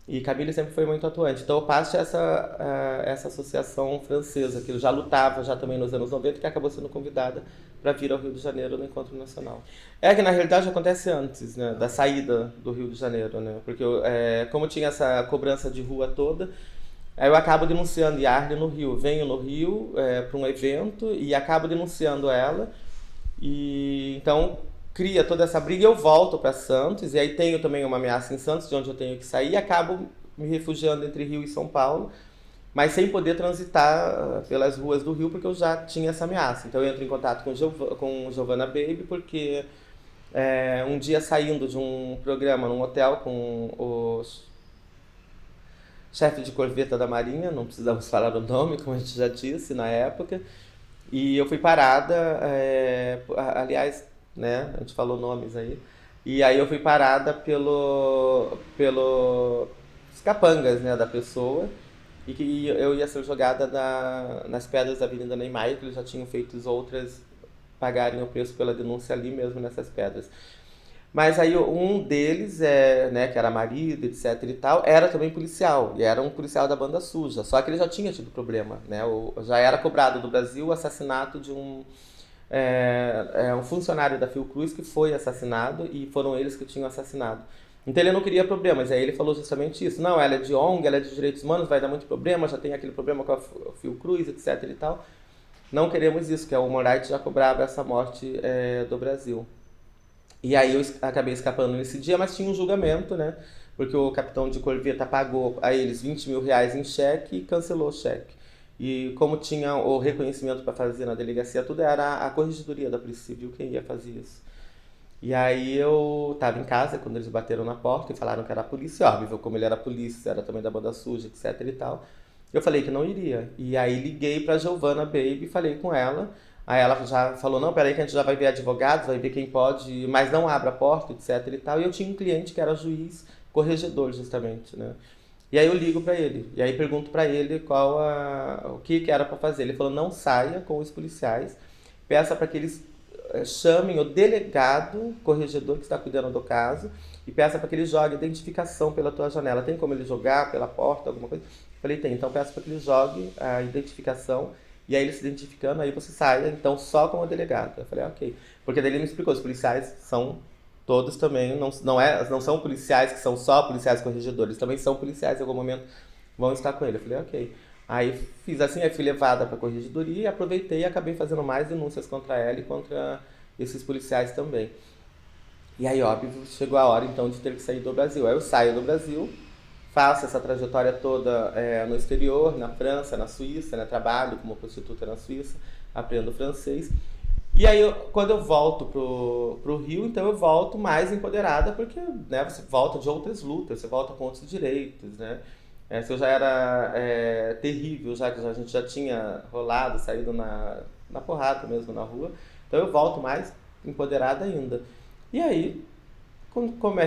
E Camille sempre foi muito atuante. Então, o PAST é essa associação francesa, que já lutava já também nos anos 90, que acabou sendo convidada para vir ao Rio de Janeiro no Encontro Nacional. É que, na realidade, acontece antes, né, da saída do Rio de Janeiro, né? Porque, como tinha essa cobrança de rua toda, aí eu acabo denunciando Yarly no Rio. Venho no Rio para um evento e acabo denunciando ela. E então cria toda essa briga e eu volto para Santos. E aí tenho também uma ameaça em Santos, de onde eu tenho que sair, e acabo me refugiando entre Rio e São Paulo, mas sem poder transitar pelas ruas do Rio, porque eu já tinha essa ameaça. Então eu entro em contato com Giovanna Baby, porque um dia saindo de um programa num hotel com os chefe de corveta da Marinha, não precisamos falar o nome, como a gente já disse na época, e eu fui parada, aliás, né, a gente falou nomes aí, e aí eu fui parada pelo os capangas, né, da pessoa, e que eu ia ser jogada nas pedras da Avenida Niemeyer, que eles já tinham feito as outras pagarem o preço pela denúncia ali mesmo nessas pedras. Mas aí um deles, né, que era marido, etc e tal, era também policial, e era um policial da banda suja, só que ele já tinha tido problema, né, já era cobrado do Brasil o assassinato de um funcionário da Fiocruz que foi assassinado, e foram eles que tinham assassinado. Então ele não queria problemas, aí ele falou justamente isso, não, ela é de ONG, ela é de direitos humanos, vai dar muito problema, já tem aquele problema com a Fiocruz, etc e tal, não queremos isso, que a Human Rights já cobrava essa morte do Brasil. E aí eu acabei escapando nesse dia, mas tinha um julgamento, né? Porque o capitão de corveta pagou a eles 20 mil reais em cheque e cancelou o cheque. E como tinha o reconhecimento para fazer na delegacia, tudo era a corregedoria da Polícia Civil quem ia fazer isso. E aí eu estava em casa quando eles bateram na porta e falaram que era a polícia, óbvio, como ele era polícia, era também da banda suja, etc e tal. Eu falei que não iria. E aí liguei para Giovanna Baby, falei com ela. Aí ela já falou, não, peraí que a gente já vai ver advogados, vai ver quem pode, mas não abra a porta, etc e tal. E eu tinha um cliente que era juiz, corregedor justamente, né? E aí eu ligo para ele, e aí pergunto para ele o que era para fazer. Ele falou, não saia com os policiais, peça para que eles chamem o delegado, corregedor que está cuidando do caso, e peça para que ele jogue identificação pela tua janela. Tem como ele jogar pela porta, alguma coisa? Eu falei, tem, então peço para que ele jogue a identificação. E aí ele se identificando, aí você sai, então, só com o delegado. Eu falei, ok. Porque daí ele me explicou, os policiais são todos também, não são policiais que são só policiais corregedores, também são policiais, em algum momento vão estar com ele. Eu falei, ok. Aí fiz assim, aí fui levada para a corregedoria e aproveitei e acabei fazendo mais denúncias contra ela e contra esses policiais também. E aí, óbvio, chegou a hora então de ter que sair do Brasil. Aí eu saio do Brasil, faço essa trajetória toda no exterior, na França, na Suíça, né? Trabalho como prostituta na Suíça, aprendo francês. E aí, quando eu volto pro Rio, então eu volto mais empoderada, porque, né, você volta de outras lutas, você volta com outros direitos, né? Se eu já era terrível, já que a gente já tinha rolado, saído na porrada mesmo na rua, então eu volto mais empoderada ainda. E aí,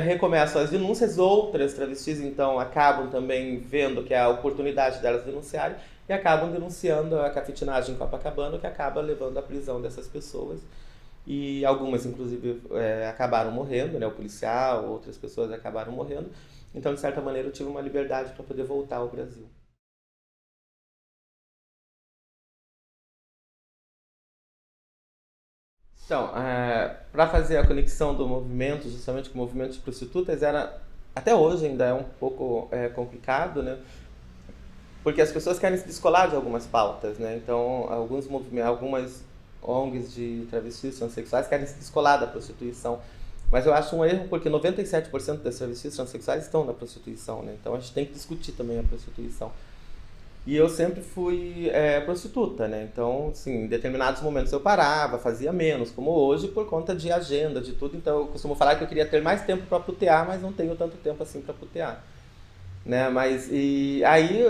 recomeçam as denúncias, outras travestis então acabam também vendo que é a oportunidade delas denunciarem e acabam denunciando a cafetinagem em Copacabana, que acaba levando à prisão dessas pessoas. E algumas, inclusive, acabaram morrendo, né? O policial, outras pessoas acabaram morrendo. Então, de certa maneira, eu tive uma liberdade para poder voltar ao Brasil. Então, para fazer a conexão do movimento, justamente com o movimento de prostitutas, até hoje ainda é um pouco complicado, né? Porque as pessoas querem se descolar de algumas pautas, né? Então, algumas ONGs de travestis transexuais querem se descolar da prostituição. Mas eu acho um erro porque 97% das travestis transexuais estão na prostituição, né? Então a gente tem que discutir também a prostituição. E eu sempre fui prostituta, né? Então, assim, em determinados momentos eu parava, fazia menos, como hoje, por conta de agenda, de tudo. Então eu costumo falar que eu queria ter mais tempo para putear, mas não tenho tanto tempo assim para putear. né? Mas e aí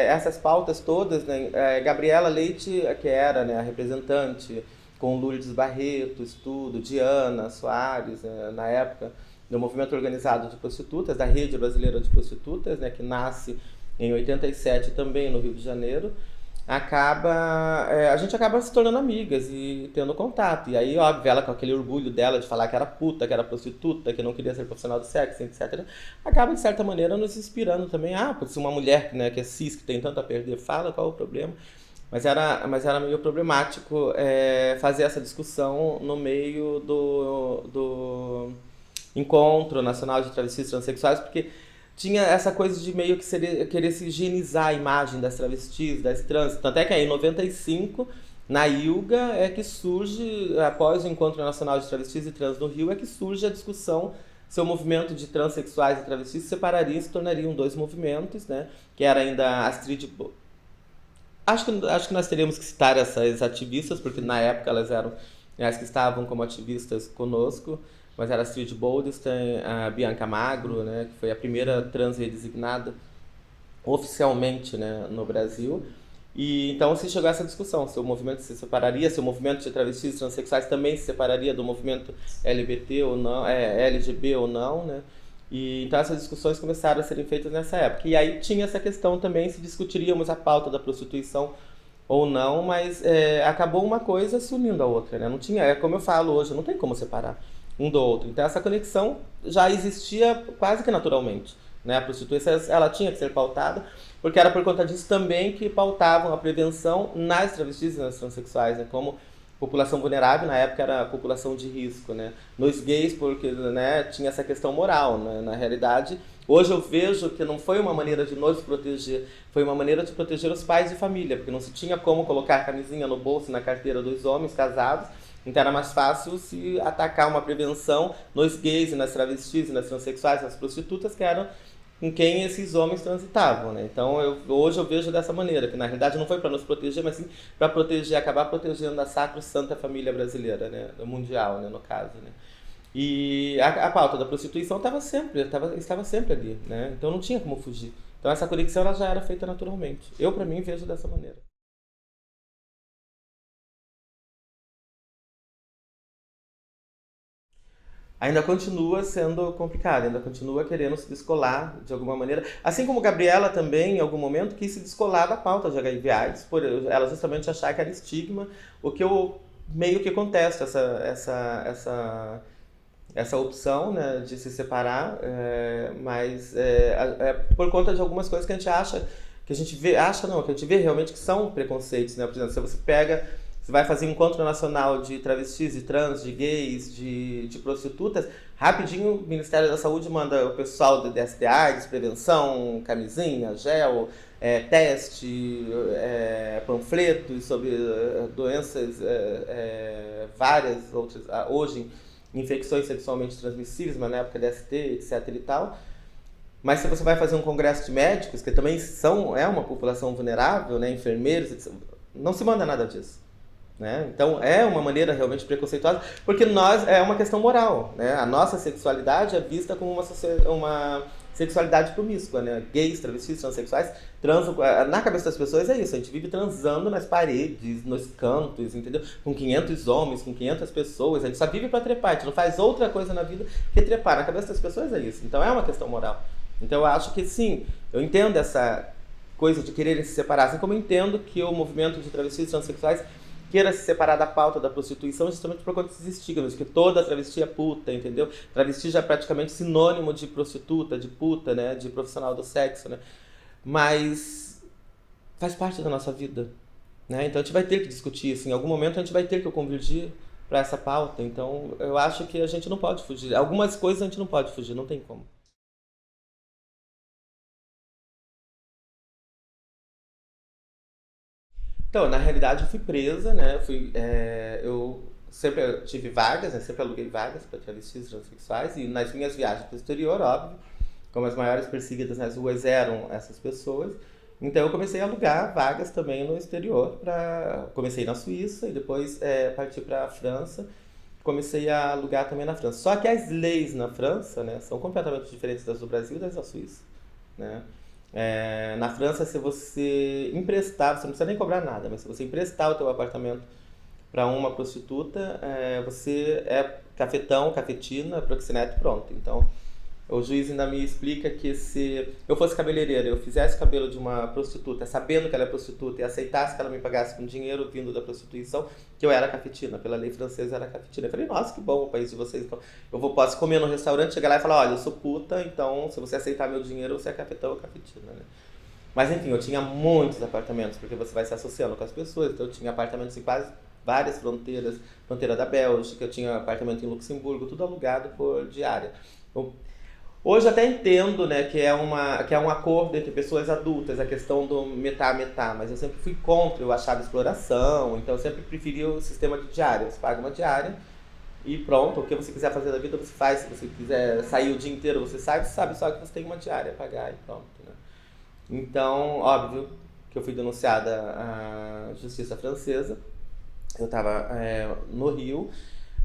essas pautas todas, né? Gabriela Leite, que era, né, a representante, com Lourdes Barretos, tudo, Diana Soares, na época, do movimento organizado de prostitutas, da Rede Brasileira de Prostitutas, né, que nasce em 87 também no Rio de Janeiro, a gente acaba se tornando amigas e tendo contato. E aí, óbvio, ela com aquele orgulho dela de falar que era puta, que era prostituta, que não queria ser profissional do sexo, etc., acaba, de certa maneira, nos inspirando também. Ah, se uma mulher, né, que é cis, que tem tanto a perder, fala, qual é o problema? Mas era meio problemático fazer essa discussão no meio do Encontro Nacional de Travestis e Transsexuais, porque tinha essa coisa de meio que querer se higienizar a imagem das travestis, das trans. Tanto é que aí, em 95, na ILGA, é que surge, após o Encontro Nacional de Travestis e Trans no Rio, é que surge a discussão se o movimento de transexuais e travestis se separaria e se tornariam dois movimentos, né? Que era ainda a Astrid... Acho que nós teríamos que citar essas ativistas, porque na época elas eram as que estavam como ativistas conosco, mas era a Astrid Boldestein, a Bianca Magro, né, que foi a primeira trans redesignada oficialmente, né, no Brasil. E então se chegou a essa discussão, se o movimento se separaria, se o movimento de travestis e transexuais também se separaria do movimento LGBT ou não, LGB ou não, né? E então essas discussões começaram a serem feitas nessa época. E aí tinha essa questão também se discutiríamos a pauta da prostituição ou não, mas acabou uma coisa se unindo à outra, né? Não tinha, como eu falo hoje, não tem como separar um do outro. Então essa conexão já existia quase que naturalmente, né? A prostituição, ela tinha que ser pautada, porque era por conta disso também que pautavam a prevenção nas travestis e nas transexuais, né? Como população vulnerável, na época era a população de risco, né? Nos gays, porque, né, tinha essa questão moral, né? Na realidade, hoje eu vejo que não foi uma maneira de nos proteger, foi uma maneira de proteger os pais de família, porque não se tinha como colocar a camisinha no bolso e na carteira dos homens casados, então era mais fácil se atacar uma prevenção nos gays e nas travestis e nas transexuais, nas prostitutas, que eram com quem esses homens transitavam, né? Então hoje eu vejo dessa maneira, que na realidade não foi para nos proteger, mas sim para proteger, acabar protegendo a sacro-santa família brasileira, né? Mundial, né? No caso, né? E a pauta da prostituição estava sempre ali, né? Então não tinha como fugir. Então essa conexão ela já era feita naturalmente. Eu, para mim, vejo dessa maneira. Ainda continua sendo complicado, ainda continua querendo se descolar de alguma maneira. Assim como Gabriela também, em algum momento, quis se descolar da pauta de HIV/AIDS, por ela justamente achar que era estigma, o que eu meio que contesto essa opção, né, de se separar, mas por conta de algumas coisas que a gente acha, que a gente vê, acha não, que a gente vê realmente que são preconceitos, né? Por exemplo, se você vai fazer um encontro nacional de travestis, de trans, de gays, de prostitutas, rapidinho o Ministério da Saúde manda o pessoal do DST/AIDS, prevenção, camisinha, gel, teste, panfletos sobre doenças, várias outras, hoje infecções sexualmente transmissíveis, mas na época DST, etc e tal. Mas se você vai fazer um congresso de médicos, que também é uma população vulnerável, né, enfermeiros, etc., não se manda nada disso. Né? Então é uma maneira realmente preconceituosa, porque é uma questão moral, né? A nossa sexualidade é vista como uma sexualidade promíscua, né? Gays, travestis, transexuais transam, na cabeça das pessoas é isso, a gente vive transando nas paredes, nos cantos, entendeu? Com 500 homens, com 500 pessoas, a gente só vive para trepar, a gente não faz outra coisa na vida que trepar, na cabeça das pessoas é isso, então é uma questão moral. Então eu acho que sim, eu entendo essa coisa de quererem se separar, assim como eu entendo que o movimento de travestis e transexuais queira se separar da pauta da prostituição justamente por conta desses estigmas, que toda travesti é puta, entendeu? Travesti já é praticamente sinônimo de prostituta, de puta, né? De profissional do sexo, né? Mas faz parte da nossa vida, né? Então a gente vai ter que discutir isso, em algum momento a gente vai ter que convergir para essa pauta, então eu acho que a gente não pode fugir. Algumas coisas a gente não pode fugir, não tem como. Então, na realidade, eu fui presa, né? Eu sempre tive vagas, né? Sempre aluguei vagas para travestis transexuais e nas minhas viagens para o exterior, óbvio, como as maiores perseguidas nas ruas eram essas pessoas, então eu comecei a alugar vagas também no exterior. Comecei na Suíça e depois parti para a França. Comecei a alugar também na França. Só que as leis na França, né, são completamente diferentes das do Brasil e das da Suíça, né? Na França, se você emprestar, você não precisa nem cobrar nada, mas se você emprestar o teu apartamento para uma prostituta, você é cafetão, cafetina, proxenete, pronto. Então, o juiz ainda me explica que se eu fosse cabeleireira, eu fizesse o cabelo de uma prostituta, sabendo que ela é prostituta, e aceitasse que ela me pagasse com dinheiro vindo da prostituição, que eu era cafetina, pela lei francesa era cafetina. Eu falei, nossa, que bom o país de vocês. Então, posso comer no restaurante, chegar lá e falar, olha, eu sou puta, então se você aceitar meu dinheiro, você é cafetão ou cafetina, né? Mas enfim, eu tinha muitos apartamentos, porque você vai se associando com as pessoas, então eu tinha apartamentos em quase várias fronteiras, fronteira da Bélgica, eu tinha apartamento em Luxemburgo, tudo alugado por diária. Então, hoje eu até entendo, né, que é um acordo entre pessoas adultas, a questão do metá a metá, mas eu sempre fui contra, eu achava exploração, então eu sempre preferi o sistema de diária. Você paga uma diária e pronto, o que você quiser fazer da vida você faz, se você quiser sair o dia inteiro você sabe só que você tem uma diária a pagar e pronto, né? Então, óbvio que eu fui denunciada à justiça francesa, eu estava no Rio,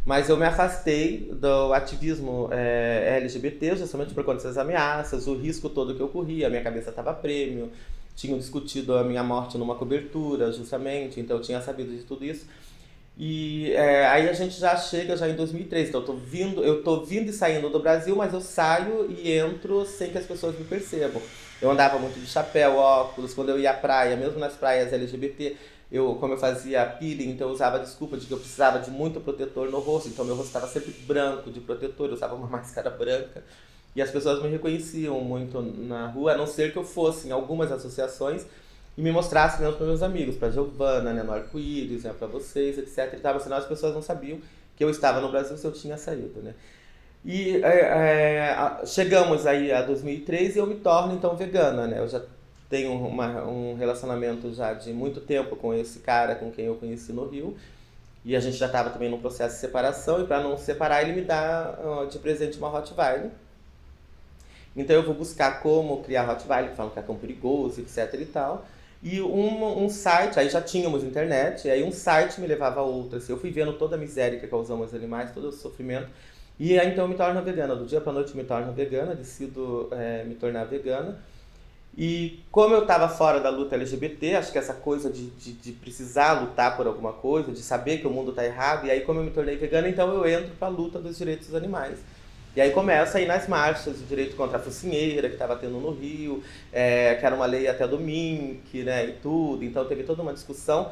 mas eu me afastei do ativismo LGBT justamente por conta dessas ameaças, o risco todo que eu corria, a minha cabeça estava a prêmio, tinham discutido a minha morte numa cobertura justamente, então eu tinha sabido de tudo isso. E aí a gente já chega já em 2003, então eu tô vindo e saindo do Brasil, mas eu saio e entro sem que as pessoas me percebam. Eu andava muito de chapéu, óculos, quando eu ia à praia, mesmo nas praias LGBT, como eu fazia peeling, então eu usava a desculpa de que eu precisava de muito protetor no rosto, então meu rosto estava sempre branco de protetor, eu usava uma máscara branca. E as pessoas me reconheciam muito na rua, a não ser que eu fosse em algumas associações e me mostrasse mesmo para meus amigos, para Giovana, né, no Arco-Íris, né, para vocês, etc. E tal, senão as pessoas não sabiam que eu estava no Brasil se eu tinha saído, né? E chegamos aí a 2003 e eu me torno então vegana, né? Eu já tenho um relacionamento já de muito tempo com esse cara com quem eu conheci no Rio. E a gente já estava também num processo de separação, e para não separar, ele me dá de presente uma Rottweiler. Então eu vou buscar como criar Rottweiler, que falam que é tão perigoso, etc e tal. E um site, aí já tínhamos internet, e aí um site me levava a outro. Assim, eu fui vendo toda a miséria que causamos aos animais, todo o sofrimento. E aí então eu me torno vegana. Do dia para noite eu me torno vegana, decido me tornar vegana. E como eu estava fora da luta LGBT, acho que essa coisa de precisar lutar por alguma coisa, de saber que o mundo está errado, e aí como eu me tornei vegana, então eu entro para a luta dos direitos dos animais. E aí começa a ir nas marchas de direito contra a focinheira, que estava tendo no Rio, que era uma lei até do MINC, né, e tudo, então teve toda uma discussão.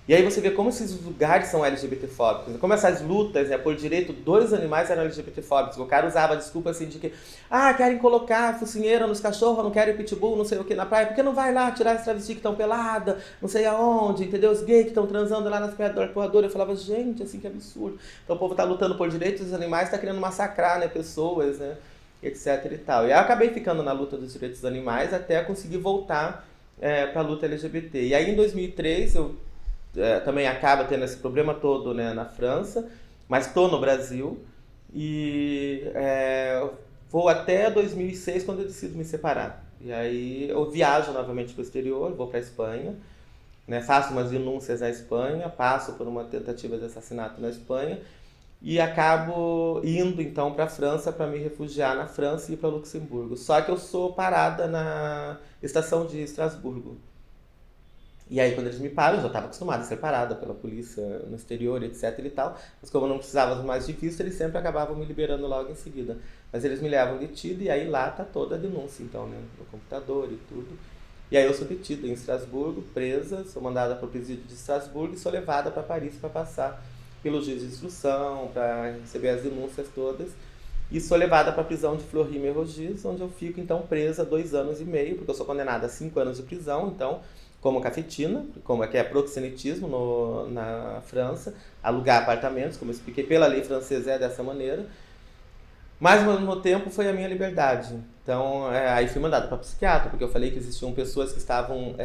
E aí você vê como esses lugares são LGBTfóbicos, como essas lutas por direito dos animais eram LGBTfóbicos. O cara usava a desculpa assim de que querem colocar focinheira nos cachorros, não querem pitbull, não sei o que na praia, porque não vai lá tirar as travestis que estão pelada, não sei aonde, entendeu? Os gays que estão transando lá nas pedras do arpoador. Eu falava, gente, assim, que absurdo. Então o povo tá lutando por direitos dos animais, tá querendo massacrar, né, pessoas, né, etc e tal. E aí eu acabei ficando na luta dos direitos dos animais até conseguir voltar para a luta LGBT. E aí em 2003 eu também acaba tendo esse problema todo, né, na França, mas estou no Brasil e vou até 2006 quando eu decido me separar. E aí eu viajo novamente para o exterior, vou para a Espanha, né, faço umas denúncias na Espanha, passo por uma tentativa de assassinato na Espanha e acabo indo então para a França para me refugiar na França e ir para Luxemburgo. Só que eu sou parada na estação de Estrasburgo. E aí quando eles me param, eu já estava acostumada a ser parada pela polícia no exterior, etc e tal. Mas como eu não precisava mais de visto, eles sempre acabavam me liberando logo em seguida. Mas eles me levam detido e aí lá tá toda a denúncia, então, né, no computador e tudo. E aí eu sou detida em Estrasburgo, presa, sou mandada para o presídio de Estrasburgo e sou levada para Paris para passar pelo juiz de instrução, para receber as denúncias todas. E sou levada para a prisão de Fleury-Mérogis, onde eu fico então presa 2 anos e meio, porque eu sou condenada a 5 anos de prisão, então como cafetina, como que é proxenetismo na França, alugar apartamentos, como eu expliquei, pela lei francesa é dessa maneira, mas ao mesmo tempo foi a minha liberdade. Então aí fui mandada para psiquiatra, porque eu falei que existiam pessoas que estavam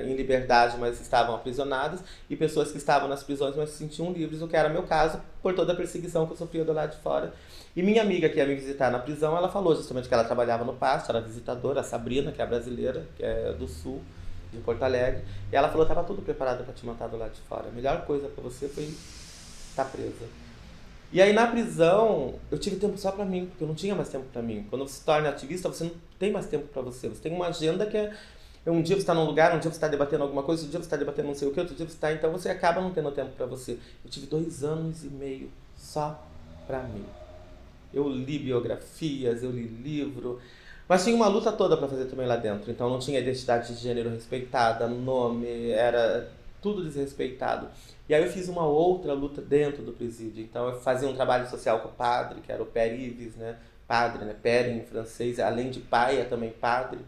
em liberdade, mas estavam aprisionadas, e pessoas que estavam nas prisões, mas se sentiam livres, o que era meu caso, por toda a perseguição que eu sofria do lado de fora. E minha amiga que ia me visitar na prisão, ela falou justamente que ela trabalhava no Pasto, era visitadora, a Sabrina, que é brasileira, que é do Sul, de Porto Alegre, e ela falou que estava tudo preparado para te matar do lado de fora. A melhor coisa para você foi estar presa. E aí na prisão, eu tive tempo só pra mim, porque eu não tinha mais tempo pra mim. Quando você se torna ativista, você não tem mais tempo pra você. Você tem uma agenda que um dia você está num lugar, um dia você está debatendo alguma coisa, um dia você está debatendo não sei o que, outro dia você está... Então você acaba não tendo tempo pra você. Eu tive 2 anos e meio só pra mim. Eu li biografias, eu li livro, mas tinha uma luta toda pra fazer também lá dentro. Então não tinha identidade de gênero respeitada, nome, era tudo desrespeitado. E aí eu fiz uma outra luta dentro do presídio. Então eu fazia um trabalho social com o padre, que era o Père Yves, né? Padre, né? Père em francês, além de pai, é também padre.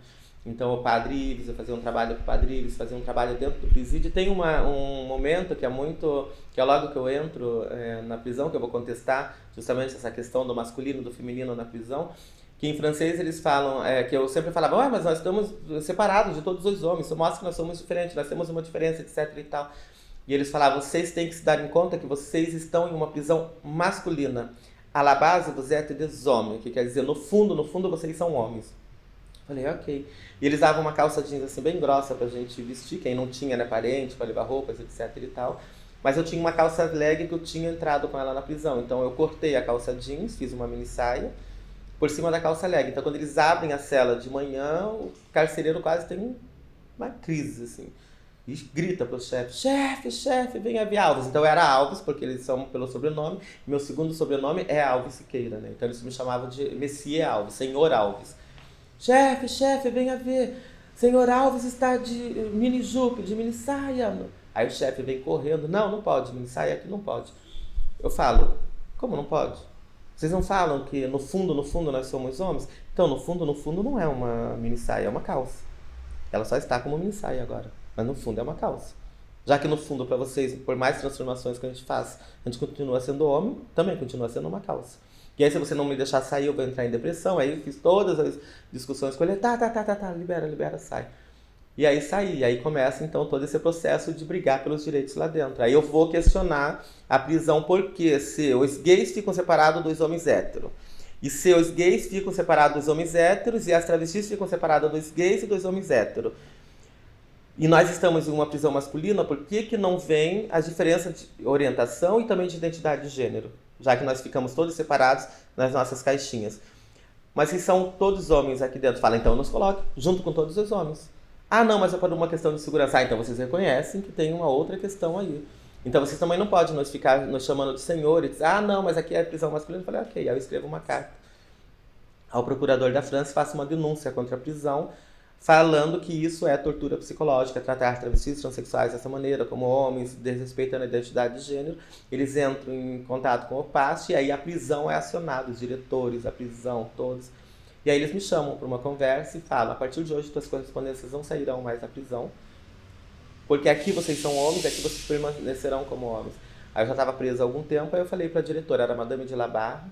Então o Padre Yves, eu fazia um trabalho com o Padre Yves, fazia um trabalho dentro do presídio. E tem um momento que é muito... que é logo que eu entro na prisão, que eu vou contestar justamente essa questão do masculino, do feminino na prisão, que em francês eles falam, que eu sempre falava, mas nós estamos separados de todos os homens, isso mostra que nós somos diferentes, nós temos uma diferença, etc e tal. E eles falavam, vocês têm que se dar em conta que vocês estão em uma prisão masculina. À la base, vous êtes des hommes, que quer dizer, no fundo, vocês são homens. Falei, ok. E eles davam uma calça jeans assim bem grossa pra gente vestir, quem não tinha, né, parente, pra levar roupas, etc e tal. Mas eu tinha uma calça leg que eu tinha entrado com ela na prisão. Então eu cortei a calça jeans, fiz uma mini saia por cima da calça leg. Então quando eles abrem a cela de manhã, o carcereiro quase tem uma crise, assim. E grita pro chefe, chefe, venha ver Alves. Então eu era Alves, porque eles são pelo sobrenome. Meu segundo sobrenome é Alves Siqueira, né? Então eles me chamavam de Messias Alves, Senhor Alves. Chefe, venha ver. Senhor Alves está de mini jupe, de mini saia. Aí o chefe vem correndo. Não pode, mini saia aqui não pode. Eu falo, como não pode? Vocês não falam que no fundo nós somos homens? Então, no fundo não é uma mini saia, é uma calça. Ela só está como mini saia agora. Mas no fundo é uma calça. Já que no fundo, para vocês, por mais transformações que a gente faz, a gente continua sendo homem, também continua sendo uma calça. E aí, se você não me deixar sair, eu vou entrar em depressão. Aí eu fiz todas as discussões com ele. Tá, libera, sai. E aí saí. Aí começa, então, todo esse processo de brigar pelos direitos lá dentro. Aí eu vou questionar a prisão, porque se os gays ficam separados dos homens héteros, e se os gays ficam separados dos homens héteros, e as travestis ficam separadas dos gays e dos homens héteros, e nós estamos em uma prisão masculina, por que não vem as diferenças de orientação e também de identidade de gênero? Já que nós ficamos todos separados nas nossas caixinhas. Mas se são todos homens aqui dentro, fala, então nos coloque junto com todos os homens. Ah, não, mas é por uma questão de segurança. Ah, então vocês reconhecem que tem uma outra questão aí. Então vocês também não podem nos ficar nos chamando de senhor e dizer, ah, não, mas aqui é prisão masculina. Eu falei, ok, aí eu escrevo uma carta ao procurador da França, faço uma denúncia contra a prisão, falando que isso é tortura psicológica, tratar travestis transexuais dessa maneira, como homens, desrespeitando a identidade de gênero. Eles entram em contato com o PAST e aí a prisão é acionada, os diretores, a prisão, todos. E aí eles me chamam para uma conversa e falam, a partir de hoje, suas correspondências não sairão mais da prisão, porque aqui vocês são homens, aqui vocês permanecerão como homens. Aí eu já estava preso há algum tempo, aí eu falei para a diretora, era Madame de Labarre,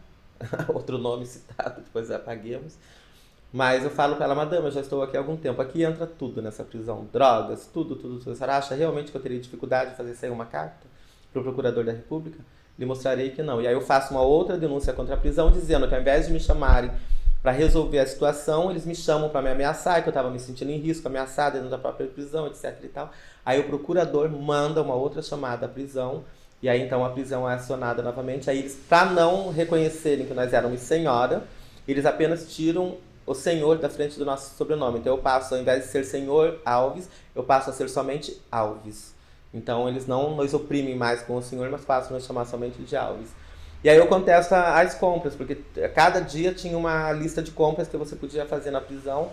outro nome citado, depois apaguemos. Mas eu falo para ela, madame, eu já estou aqui há algum tempo. Aqui entra tudo nessa prisão. Drogas, tudo. A senhora acha realmente que eu teria dificuldade de fazer sair uma carta para o procurador da República? Lhe mostrarei que não. E aí eu faço uma outra denúncia contra a prisão, dizendo que ao invés de me chamarem para resolver a situação, eles me chamam para me ameaçar, que eu estava me sentindo em risco, ameaçada dentro da própria prisão, etc e tal. Aí o procurador manda uma outra chamada à prisão, e aí então a prisão é acionada novamente. Aí eles, para não reconhecerem que nós éramos senhora, eles apenas tiram o senhor da frente do nosso sobrenome. Então eu passo, ao invés de ser senhor Alves, eu passo a ser somente Alves. Então eles não nos oprimem mais com o senhor, mas passam a nos chamar somente de Alves. E aí eu contesto as compras, porque cada dia tinha uma lista de compras que você podia fazer na prisão.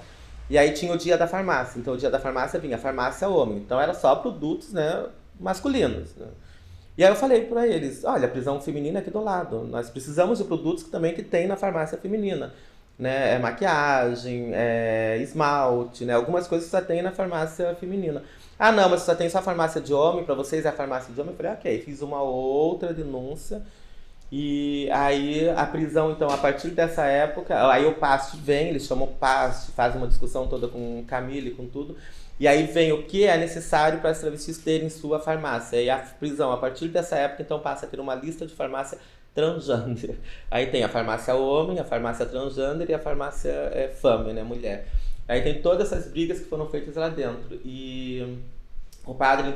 E aí tinha o dia da farmácia. Então o dia da farmácia vinha, farmácia homem. Então era só produtos, né, masculinos, né? E aí eu falei para eles, olha, a prisão feminina é aqui do lado. Nós precisamos de produtos que tem na farmácia feminina. Né, maquiagem, esmalte, né, algumas coisas só tem na farmácia feminina. Ah, não, mas só tem só a farmácia de homem, para vocês é a farmácia de homem. Eu falei, ok, fiz uma outra denúncia. E aí a prisão, então, a partir dessa época, aí o PAST vem, eles chamam PAST, faz uma discussão toda com Camille, com tudo. E aí vem o que é necessário para as travestis terem sua farmácia. E a prisão, a partir dessa época, então, passa a ter uma lista de farmácia transgênero. Aí tem a farmácia homem, a farmácia transgênero e a farmácia femme, né, mulher. Aí tem todas essas brigas que foram feitas lá dentro. E O padre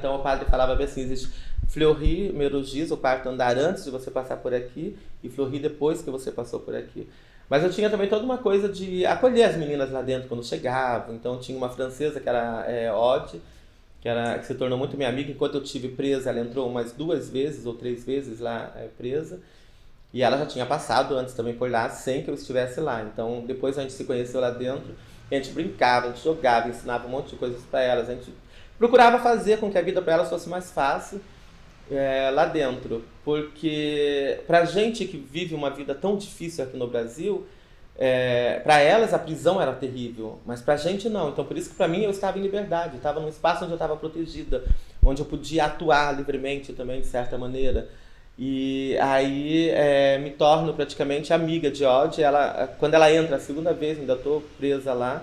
falava bem assim, existe Fleury, Mérogis, o quarto andar antes de você passar por aqui, e Fleury depois que você passou por aqui. Mas eu tinha também toda uma coisa de acolher as meninas lá dentro quando chegavam. Então tinha uma francesa que era Ode, que se tornou muito minha amiga. Enquanto eu tive presa, ela entrou umas 2 vezes ou 3 vezes lá presa. E ela já tinha passado antes também por lá, sem que eu estivesse lá. Então depois a gente se conheceu lá dentro, a gente brincava, a gente jogava, ensinava um monte de coisas para elas. A gente procurava fazer com que a vida para elas fosse mais fácil lá dentro. Porque pra gente que vive uma vida tão difícil aqui no Brasil, para elas a prisão era terrível, mas pra gente não. Então por isso que pra mim eu estava em liberdade, estava num espaço onde eu estava protegida, onde eu podia atuar livremente também, de certa maneira. E aí me torno praticamente amiga de Odd. Quando ela entra a segunda vez, ainda estou presa lá,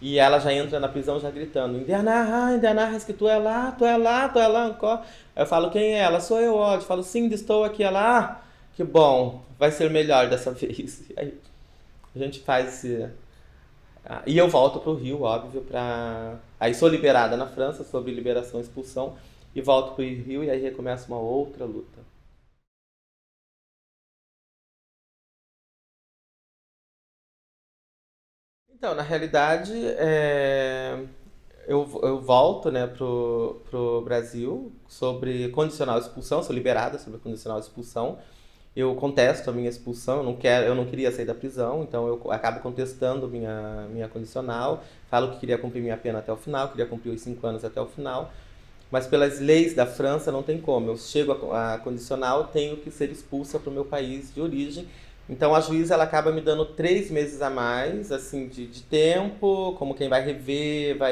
e ela já entra na prisão já gritando, Indianar, que tu é lá, tu é lá, tu é lá, Ancó. Aí eu falo, quem é ela? Sou eu, Odd. Falo, sim, estou aqui. Ela, que bom, vai ser melhor dessa vez. E aí a gente faz esse... E eu volto pro Rio, óbvio, pra... Aí sou liberada na França, sobre liberação e expulsão, e volto pro Rio, e aí recomeça uma outra luta. Então, na realidade, eu volto, né, pro Brasil sobre condicional expulsão, sou liberada sobre condicional expulsão. Eu contesto a minha expulsão, eu não queria sair da prisão, então eu acabo contestando minha condicional, falo que queria cumprir minha pena até o final, queria cumprir os 5 anos até o final, mas pelas leis da França não tem como. Eu chego a condicional, tenho que ser expulsa para o meu país de origem. Então a juíza ela acaba me dando 3 meses a mais, assim, de tempo, como quem vai rever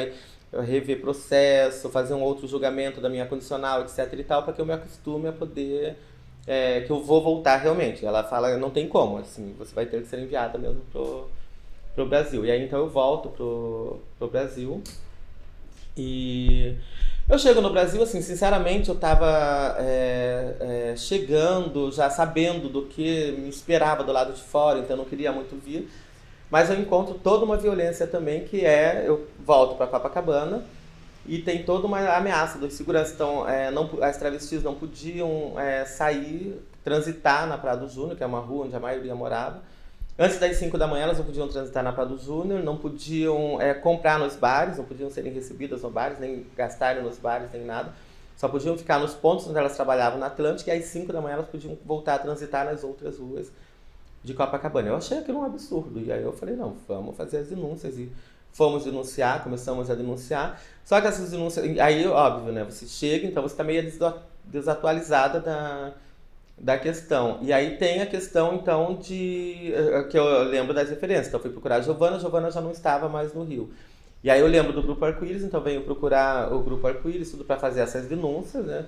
processo, fazer um outro julgamento da minha condicional, etc e tal, para que eu me acostume a poder, que eu vou voltar realmente. Ela fala, não tem como, assim, você vai ter que ser enviada mesmo pro Brasil. E aí então eu volto pro Brasil. E eu chego no Brasil, assim, sinceramente, eu estava chegando, já sabendo do que me esperava do lado de fora, então eu não queria muito vir. Mas eu encontro toda uma violência também, eu volto para Copacabana e tem toda uma ameaça dos seguranças. Então, as travestis não podiam sair, transitar na Prado Júnior, que é uma rua onde a maioria morava. Antes das 5 da manhã elas não podiam transitar na Prado Júnior, não podiam comprar nos bares, não podiam serem recebidas nos bares, nem gastarem nos bares, nem nada. Só podiam ficar nos pontos onde elas trabalhavam na Atlântica, e às 5 da manhã elas podiam voltar a transitar nas outras ruas de Copacabana. Eu achei aquilo um absurdo, e aí eu falei, não, vamos fazer as denúncias. E fomos denunciar, começamos a denunciar. Só que essas denúncias, aí óbvio, né, você chega, então você está meio desatualizada da questão. E aí tem a questão, então, que eu lembro das referências. Então, eu fui procurar a Giovana já não estava mais no Rio. E aí eu lembro do Grupo Arco-Íris, então venho procurar o Grupo Arco-Íris, tudo para fazer essas denúncias, né?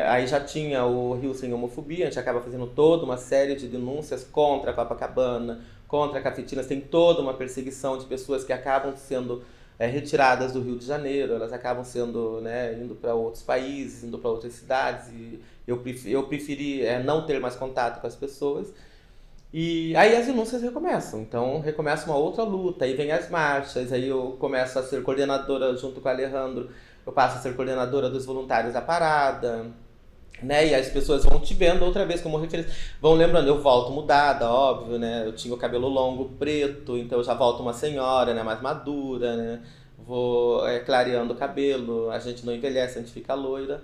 Aí já tinha o Rio Sem Homofobia, a gente acaba fazendo toda uma série de denúncias contra a Copacabana, contra a Cafetinas, tem toda uma perseguição de pessoas que acabam sendo retiradas do Rio de Janeiro, elas acabam sendo, né, indo para outros países, indo para outras cidades, e eu preferi não ter mais contato com as pessoas. E aí as denúncias recomeçam, então recomeça uma outra luta, aí vem as marchas, aí eu começo a ser coordenadora junto com o Alejandro, eu passo a ser coordenadora dos voluntários da parada, né? E as pessoas vão te vendo outra vez como referência, vão lembrando, eu volto mudada, óbvio, né? Eu tinha o cabelo longo, preto, então eu já volto uma senhora, né? Mais madura, né? Vou clareando o cabelo, a gente não envelhece, a gente fica loira.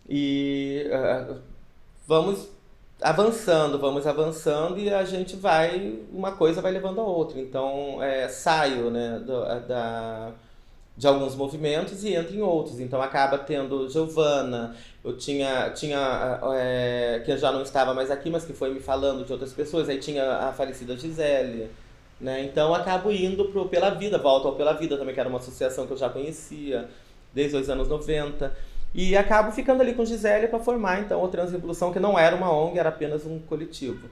E vamos vamos avançando e a gente uma coisa vai levando a outra. Então, saio, né, de alguns movimentos e entro em outros. Então, acaba tendo Giovana, eu tinha que já não estava mais aqui, mas que foi me falando de outras pessoas. Aí tinha a falecida Gisele, né? Então, acabo indo Pela Vida, volto ao Pela Vida também, que era uma associação que eu já conhecia desde os anos 90. E acabo ficando ali com Gisele para formar, então, o Transrevolução, que não era uma ONG, era apenas um coletivo.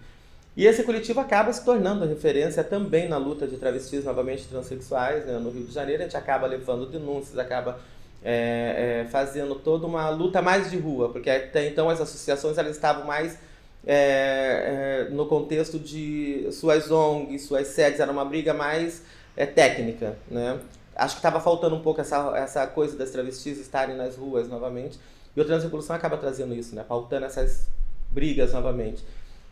E esse coletivo acaba se tornando referência também na luta de travestis, novamente transexuais, né, no Rio de Janeiro. A gente acaba levando denúncias, acaba fazendo toda uma luta mais de rua, porque até então as associações elas estavam mais no contexto de suas ONGs, suas sedes, era uma briga mais técnica, né? acho que estava faltando um pouco essa coisa das travestis estarem nas ruas novamente. E o Transrevolução acaba trazendo isso, né? Pautando essas brigas novamente.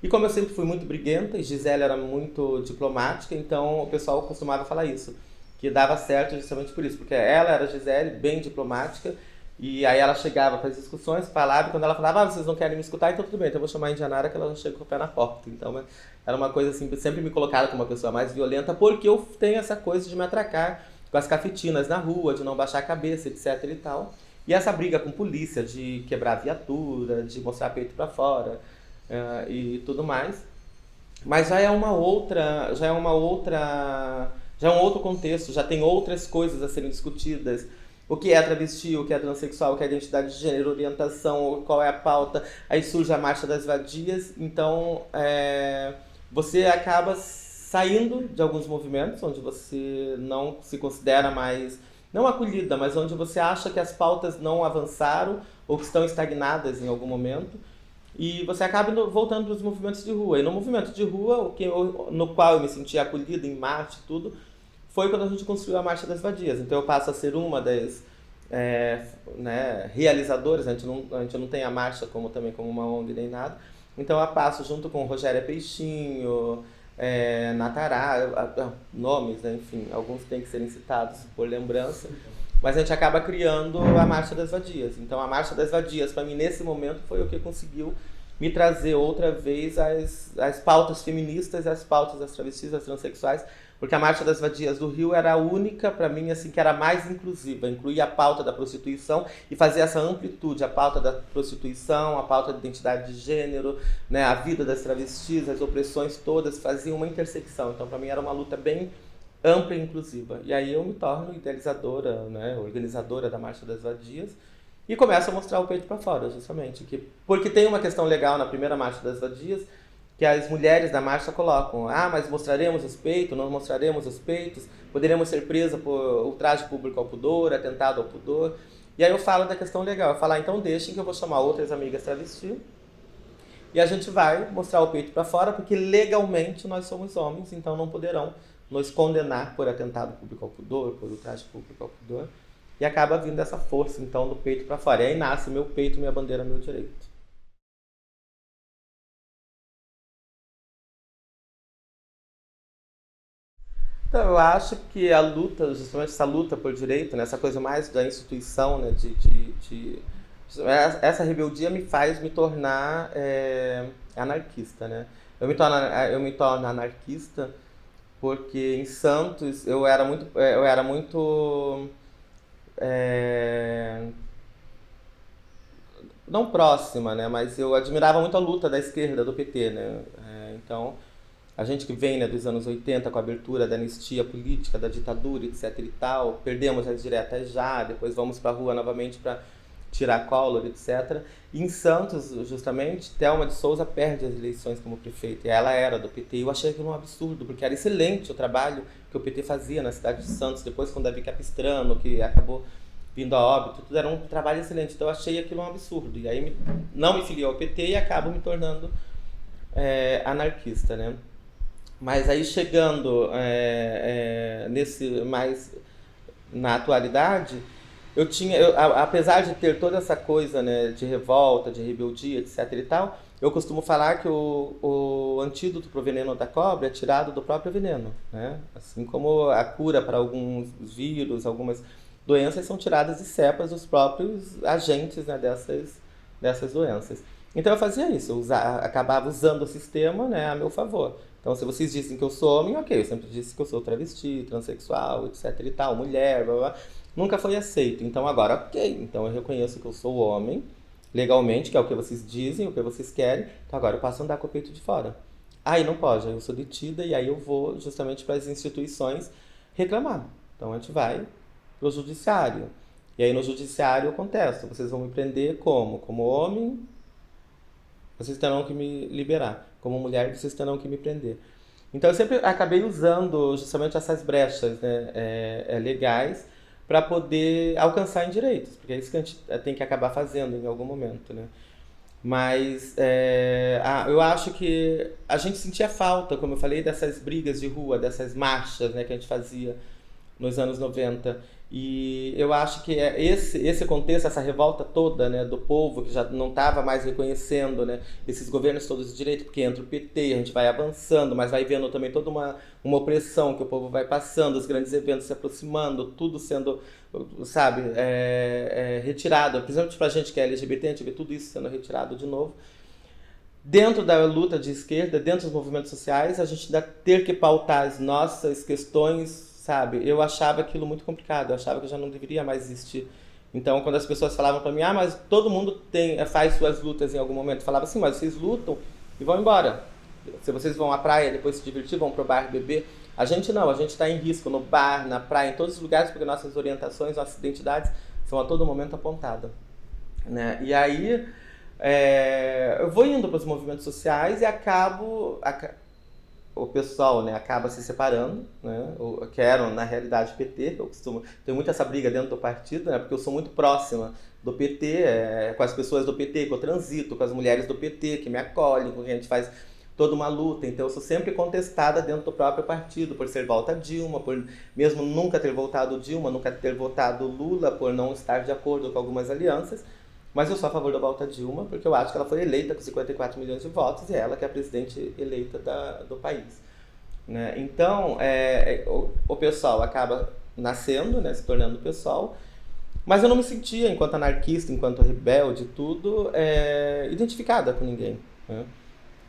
E como eu sempre fui muito briguenta, e Gisele era muito diplomática, então o pessoal costumava falar isso, que dava certo justamente por isso, porque ela era Gisele, bem diplomática, e aí ela chegava para as discussões, falava, e quando ela falava, vocês não querem me escutar, então tudo bem, então eu vou chamar a Indianara que ela já chega com o pé na porta. Então era uma coisa assim, sempre me colocaram como uma pessoa mais violenta, porque eu tenho essa coisa de me atracar com as cafetinas na rua, de não baixar a cabeça, etc e tal. E essa briga com polícia, de quebrar a viatura, de mostrar peito para fora, e tudo mais. Mas já é um outro contexto, já tem outras coisas a serem discutidas. O que é travesti, o que é transexual, o que é identidade de gênero, orientação, qual é a pauta. Aí surge a Marcha das Vadias, então você acaba saindo de alguns movimentos onde você não se considera mais, não acolhida, mas onde você acha que as pautas não avançaram ou que estão estagnadas em algum momento. E você acaba voltando para os movimentos de rua. E no movimento de rua, no qual eu me senti acolhida em marcha e tudo, foi quando a gente construiu a Marcha das Vadias. Então eu passo a ser uma das realizadoras, a gente não tem a marcha também como uma ONG nem nada. Então eu passo junto com Rogéria Peixinho, Natará, nomes, né, enfim, alguns têm que serem citados por lembrança. Mas a gente acaba criando a Marcha das Vadias. Então a Marcha das Vadias, para mim, nesse momento, foi o que conseguiu me trazer outra vez as pautas feministas, as pautas das travestis, das transexuais, porque a Marcha das Vadias do Rio era a única, para mim, assim, que era mais inclusiva, incluía a pauta da prostituição e fazia essa amplitude, a pauta da prostituição, a pauta da identidade de gênero, né, a vida das travestis, as opressões todas, faziam uma intersecção. Então, para mim, era uma luta bem ampla e inclusiva. E aí eu me torno idealizadora, né, organizadora da Marcha das Vadias e começo a mostrar o peito para fora, justamente. Porque tem uma questão legal na primeira Marcha das Vadias, que as mulheres da marcha colocam, mas mostraremos os peitos, não mostraremos os peitos, poderemos ser presas por ultraje público ao pudor, atentado ao pudor. E aí eu falo da questão legal, eu falo, então deixem que eu vou chamar outras amigas travesti e a gente vai mostrar o peito para fora, porque legalmente nós somos homens, então não poderão nos condenar por atentado público ao pudor, por ultraje público ao pudor. E acaba vindo essa força, então, do peito para fora. E aí nasce meu peito, minha bandeira, meu direito. Então, eu acho que a luta, justamente essa luta por direito, né, essa coisa mais da instituição, né, essa rebeldia me faz me tornar anarquista, né? Eu me torno anarquista porque em Santos eu era muito é, não próxima, né, mas eu admirava muito a luta da esquerda, do PT, né? Então, a gente que vem, né, dos anos 80 com a abertura da anistia política, da ditadura, etc e tal, perdemos as diretas já, depois vamos para a rua novamente para tirar Collor, etc. E em Santos, justamente, Thelma de Souza perde as eleições como prefeita, e ela era do PT, e eu achei aquilo um absurdo, porque era excelente o trabalho que o PT fazia na cidade de Santos, depois com Davi Capistrano, que acabou vindo a óbito, tudo era um trabalho excelente, então eu achei aquilo um absurdo, e aí não me filiei ao PT e acabo me tornando anarquista, né? Mas aí chegando nesse mais na atualidade, apesar de ter toda essa coisa, né, de revolta, de rebeldia, etc e tal, eu costumo falar que o antídoto para o veneno da cobra é tirado do próprio veneno, né? Assim como a cura para alguns vírus, algumas doenças são tiradas de cepas dos próprios agentes, né, dessas doenças. Então eu fazia isso, acabava usando o sistema, né, a meu favor. Então, se vocês dizem que eu sou homem, ok, eu sempre disse que eu sou travesti, transexual, etc e tal, mulher, blá, blá. Nunca foi aceito. Então, agora, ok. Então, eu reconheço que eu sou homem, legalmente, que é o que vocês dizem, o que vocês querem. Então, agora eu passo a andar com o peito de fora. Aí não pode, aí eu sou detida e aí eu vou justamente para as instituições reclamar. Então, a gente vai pro judiciário. E aí, no judiciário, eu contesto. Vocês vão me prender como? Como homem, vocês terão que me liberar. Como mulher, vocês terão que me prender. Então eu sempre acabei usando justamente essas brechas, né, legais para poder alcançar em direitos, porque é isso que a gente tem que acabar fazendo em algum momento, né? Mas eu acho que a gente sentia falta, como eu falei, dessas brigas de rua, dessas marchas, né, que a gente fazia nos anos 90. E eu acho que é esse contexto, essa revolta toda, né, do povo que já não estava mais reconhecendo, né, esses governos todos de direito, porque entra o PT, a gente vai avançando, mas vai vendo também toda uma opressão que o povo vai passando, os grandes eventos se aproximando, tudo sendo, sabe, retirado, principalmente pra gente que é LGBT, a gente vê tudo isso sendo retirado de novo. Dentro da luta de esquerda, dentro dos movimentos sociais, a gente ainda ter que pautar as nossas questões, sabe? Eu achava aquilo muito complicado, eu achava que já não deveria mais existir. Então, quando as pessoas falavam para mim, mas todo mundo faz suas lutas em algum momento, eu falava assim, mas vocês lutam e vão embora. Se vocês vão à praia, depois se divertir, vão pro bar beber. A gente não, a gente está em risco no bar, na praia, em todos os lugares, porque nossas orientações, nossas identidades são a todo momento apontadas, né? E aí eu vou indo para os movimentos sociais e o pessoal, né, acaba se separando, né? Eu quero, na realidade, PT, eu costumo, tenho muito essa briga dentro do partido, né, porque eu sou muito próxima do PT, com as pessoas do PT, que eu transito, com as mulheres do PT, que me acolhem, com quem a gente faz toda uma luta. Então eu sou sempre contestada dentro do próprio partido, por ser volta Dilma, por mesmo nunca ter votado Dilma, nunca ter votado Lula, por não estar de acordo com algumas alianças. Mas eu sou a favor da volta Dilma, porque eu acho que ela foi eleita com 54 milhões de votos e ela que é a presidente eleita do país, né? Então, o pessoal acaba nascendo, né, se tornando pessoal, mas eu não me sentia, enquanto anarquista, enquanto rebelde, tudo, identificada com ninguém, né?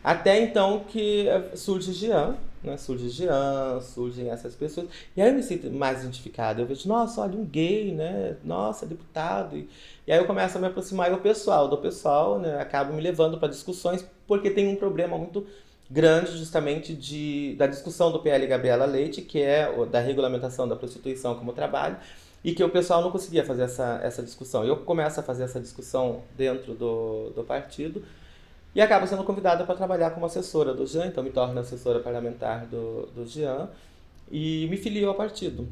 Até então que surge Jean, né? Surge Jean, surgem essas pessoas. E aí eu me sinto mais identificada. Eu vejo, nossa, olha, um gay, né? Nossa, deputado. E aí eu começo a me aproximar do pessoal, né? Acabo me levando para discussões, porque tem um problema muito grande justamente da discussão do PL Gabriela Leite, que é da regulamentação da prostituição como trabalho, e que o pessoal não conseguia fazer essa discussão. Eu começo a fazer essa discussão dentro do partido, e acabo sendo convidada para trabalhar como assessora do Jean, então me torno assessora parlamentar do Jean e me filio ao partido,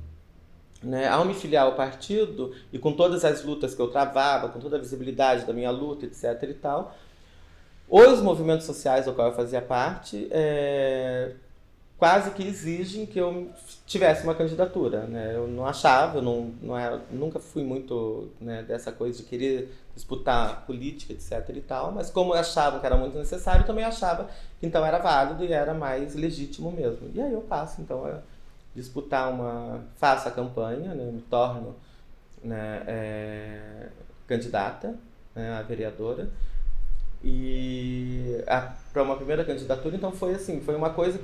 né? Ao me filiar ao partido e com todas as lutas que eu travava, com toda a visibilidade da minha luta, etc e tal, os movimentos sociais do qual eu fazia parte quase que exigem que eu tivesse uma candidatura, né? Eu não achava, eu não era, nunca fui muito, né, dessa coisa de querer disputar política, etc e tal, mas como eu achava que era muito necessário, eu também achava que então era válido e era mais legítimo mesmo. E aí eu passo então a disputar faço a campanha, né, me torno, né, candidata, né, a vereadora, e para uma primeira candidatura, então foi assim, foi uma coisa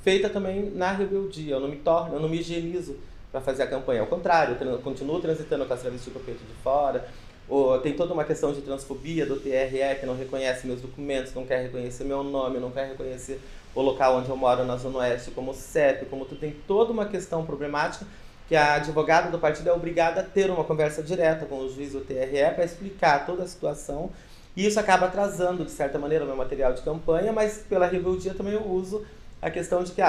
feita também na rebeldia. Eu não me higienizo para fazer a campanha. Ao contrário, eu continuo transitando com as travestis com o peito de fora. Tem toda uma questão de transfobia do TRE, que não reconhece meus documentos, não quer reconhecer meu nome, não quer reconhecer o local onde eu moro na Zona Oeste como CEP, como tu tem toda uma questão problemática que a advogada do partido é obrigada a ter uma conversa direta com o juiz do TRE para explicar toda a situação. E isso acaba atrasando, de certa maneira, o meu material de campanha, mas pela rebeldia também eu uso a questão de que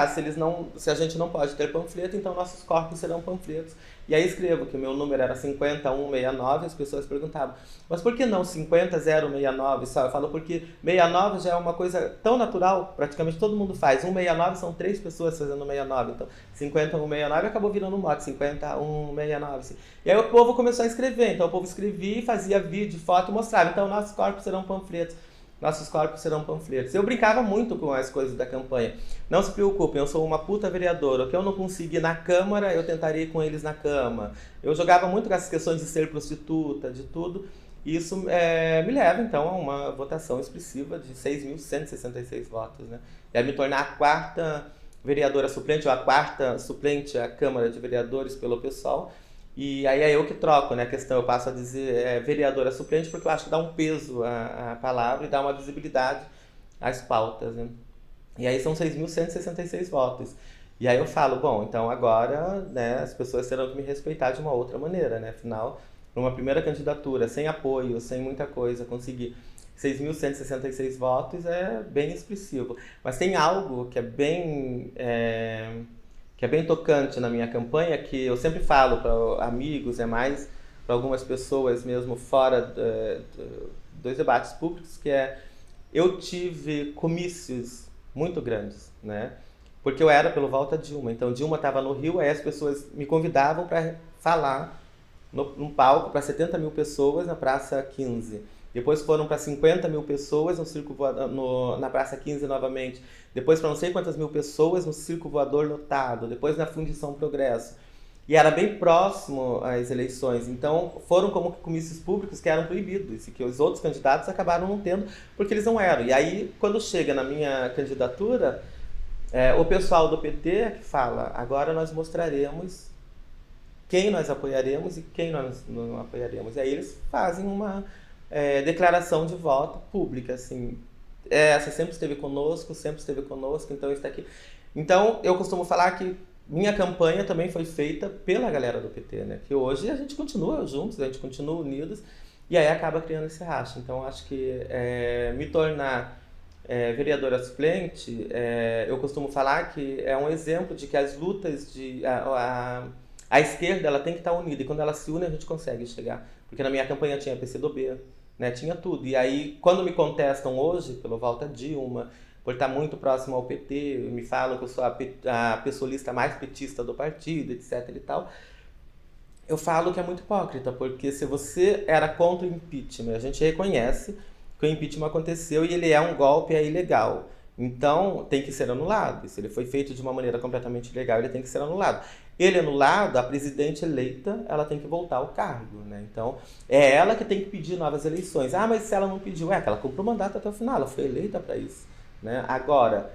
se a gente não pode ter panfleto, então nossos corpos serão panfletos. E aí escrevo que o meu número era 50169, as pessoas perguntavam, mas por que não 50069 só? Eu falo porque 69 já é uma coisa tão natural, praticamente todo mundo faz. 169 são 3 pessoas fazendo 69, então 50169 acabou virando um mote, 50169. Assim. E aí o povo começou a escrever, então o povo escrevia, fazia vídeo, foto e mostrava, então nossos corpos serão panfletos. Nossos corpos serão panfletos. Eu brincava muito com as coisas da campanha. Não se preocupem, eu sou uma puta vereadora. O que eu não consegui na Câmara, eu tentarei com eles na Cama. Eu jogava muito com essas questões de ser prostituta, de tudo. E isso me leva, então, a uma votação expressiva de 6.166 votos, né? E aí me tornar a 4ª vereadora suplente, ou a 4ª suplente à Câmara de Vereadores pelo PSOL. E aí é eu que troco, né, a questão, eu passo a dizer vereadora suplente, porque eu acho que dá um peso à palavra e dá uma visibilidade às pautas, né? E aí são 6.166 votos. E aí eu falo, bom, então agora, né, as pessoas terão que me respeitar de uma outra maneira, né? Afinal, numa primeira candidatura, sem apoio, sem muita coisa, conseguir 6.166 votos é bem expressivo. Mas tem algo que é bem tocante na minha campanha, que eu sempre falo para amigos, mais para algumas pessoas mesmo fora dos debates públicos, que eu tive comícios muito grandes, né? porque eu era pelo Volta Dilma. Então Dilma estava no Rio, aí as pessoas me convidavam para falar num palco para 70 mil pessoas na Praça 15. Depois foram para 50 mil pessoas no Circo Voador, na Praça 15 novamente. Depois para não sei quantas mil pessoas no Circo Voador lotado. Depois na Fundição Progresso. E era bem próximo às eleições. Então foram como comícios públicos que eram proibidos e que os outros candidatos acabaram não tendo porque eles não eram. E aí, quando chega na minha candidatura, o pessoal do PT que fala: agora nós mostraremos quem nós apoiaremos e quem nós não apoiaremos. E aí eles fazem uma declaração de voto pública, assim. Essa sempre esteve conosco, então está aqui. Então, eu costumo falar que minha campanha também foi feita pela galera do PT, né? Que hoje a gente continua juntos, a gente continua unidos, e aí acaba criando esse racha. Então, acho que me tornar vereadora suplente, eu costumo falar que é um exemplo de que as lutas a esquerda ela tem que estar unida, e quando ela se une a gente consegue chegar. Porque na minha campanha tinha PCdoB, né, tinha tudo. E aí, quando me contestam hoje pelo Volta Dilma, por estar muito próximo ao PT, me falam que eu sou a pessoalista mais petista do partido, etc e tal, eu falo que é muito hipócrita, porque se você era contra o impeachment, a gente reconhece que o impeachment aconteceu e ele é um golpe, é ilegal. Então, tem que ser anulado. E se ele foi feito de uma maneira completamente ilegal, ele tem que ser anulado. Ele anulado, a presidente eleita, ela tem que voltar ao cargo, né? Então, é ela que tem que pedir novas eleições. Ah, mas se ela não pediu, que ela cumpriu o mandato até o final, ela foi eleita para isso, né? Agora,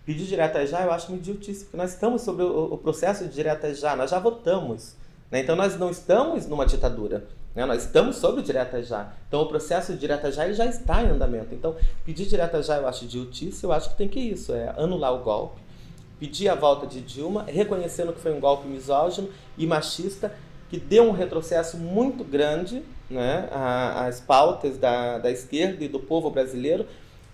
pedir direta já, eu acho uma idiotice, porque nós estamos sobre o processo de direta já, nós já votamos, né? Então, nós não estamos numa ditadura, né? Nós estamos sobre o direta já. Então, o processo de direta já, ele já está em andamento. Então, pedir direta já, eu acho idiotice, eu acho que tem que isso, anular o golpe, pedir a volta de Dilma, reconhecendo que foi um golpe misógino e machista, que deu um retrocesso muito grande, né, às pautas da esquerda e do povo brasileiro,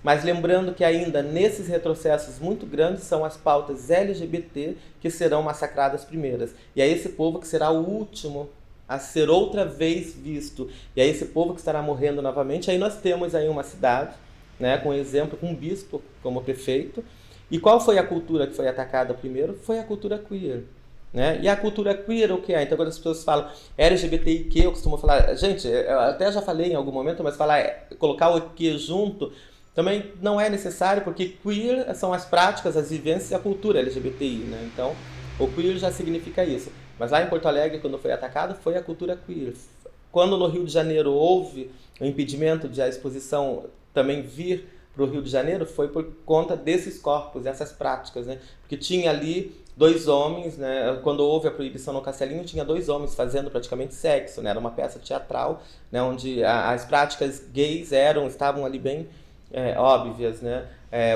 mas lembrando que ainda nesses retrocessos muito grandes são as pautas LGBT que serão massacradas primeiras. E é esse povo que será o último a ser outra vez visto. E é esse povo que estará morrendo novamente. Aí nós temos aí uma cidade, né, com exemplo, com um bispo como prefeito. E qual foi a cultura que foi atacada primeiro? Foi a cultura queer, né? E a cultura queer o que é? Então, quando as pessoas falam LGBTIQ, eu costumo falar... Gente, eu até já falei em algum momento, mas colocar o que junto também não é necessário, porque queer são as práticas, as vivências e a cultura LGBTI, né? Então, o queer já significa isso. Mas lá em Porto Alegre, quando foi atacado, foi a cultura queer. Quando no Rio de Janeiro houve o impedimento de a exposição também vir para o Rio de Janeiro, foi por conta desses corpos, dessas práticas, né? Porque tinha ali 2 homens, né? Quando houve a proibição no Castelinho, tinha 2 homens fazendo praticamente sexo, né? Era uma peça teatral, né? Onde as práticas gays estavam ali bem óbvias, né?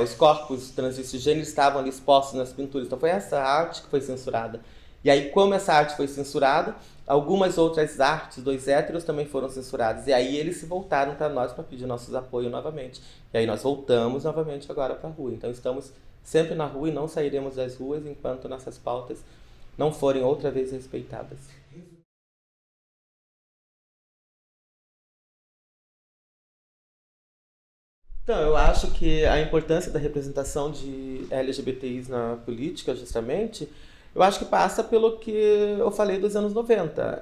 Os corpos transvestigêneros estavam ali expostos nas pinturas. Então foi essa arte que foi censurada. E aí, como essa arte foi censurada, algumas outras artes dos héteros também foram censuradas. E aí eles se voltaram para nós para pedir nossos apoios novamente. E aí nós voltamos novamente agora para a rua. Então estamos sempre na rua e não sairemos das ruas enquanto nossas pautas não forem outra vez respeitadas. Então, eu acho que a importância da representação de LGBTIs na política, justamente, eu acho que passa pelo que eu falei dos anos 90.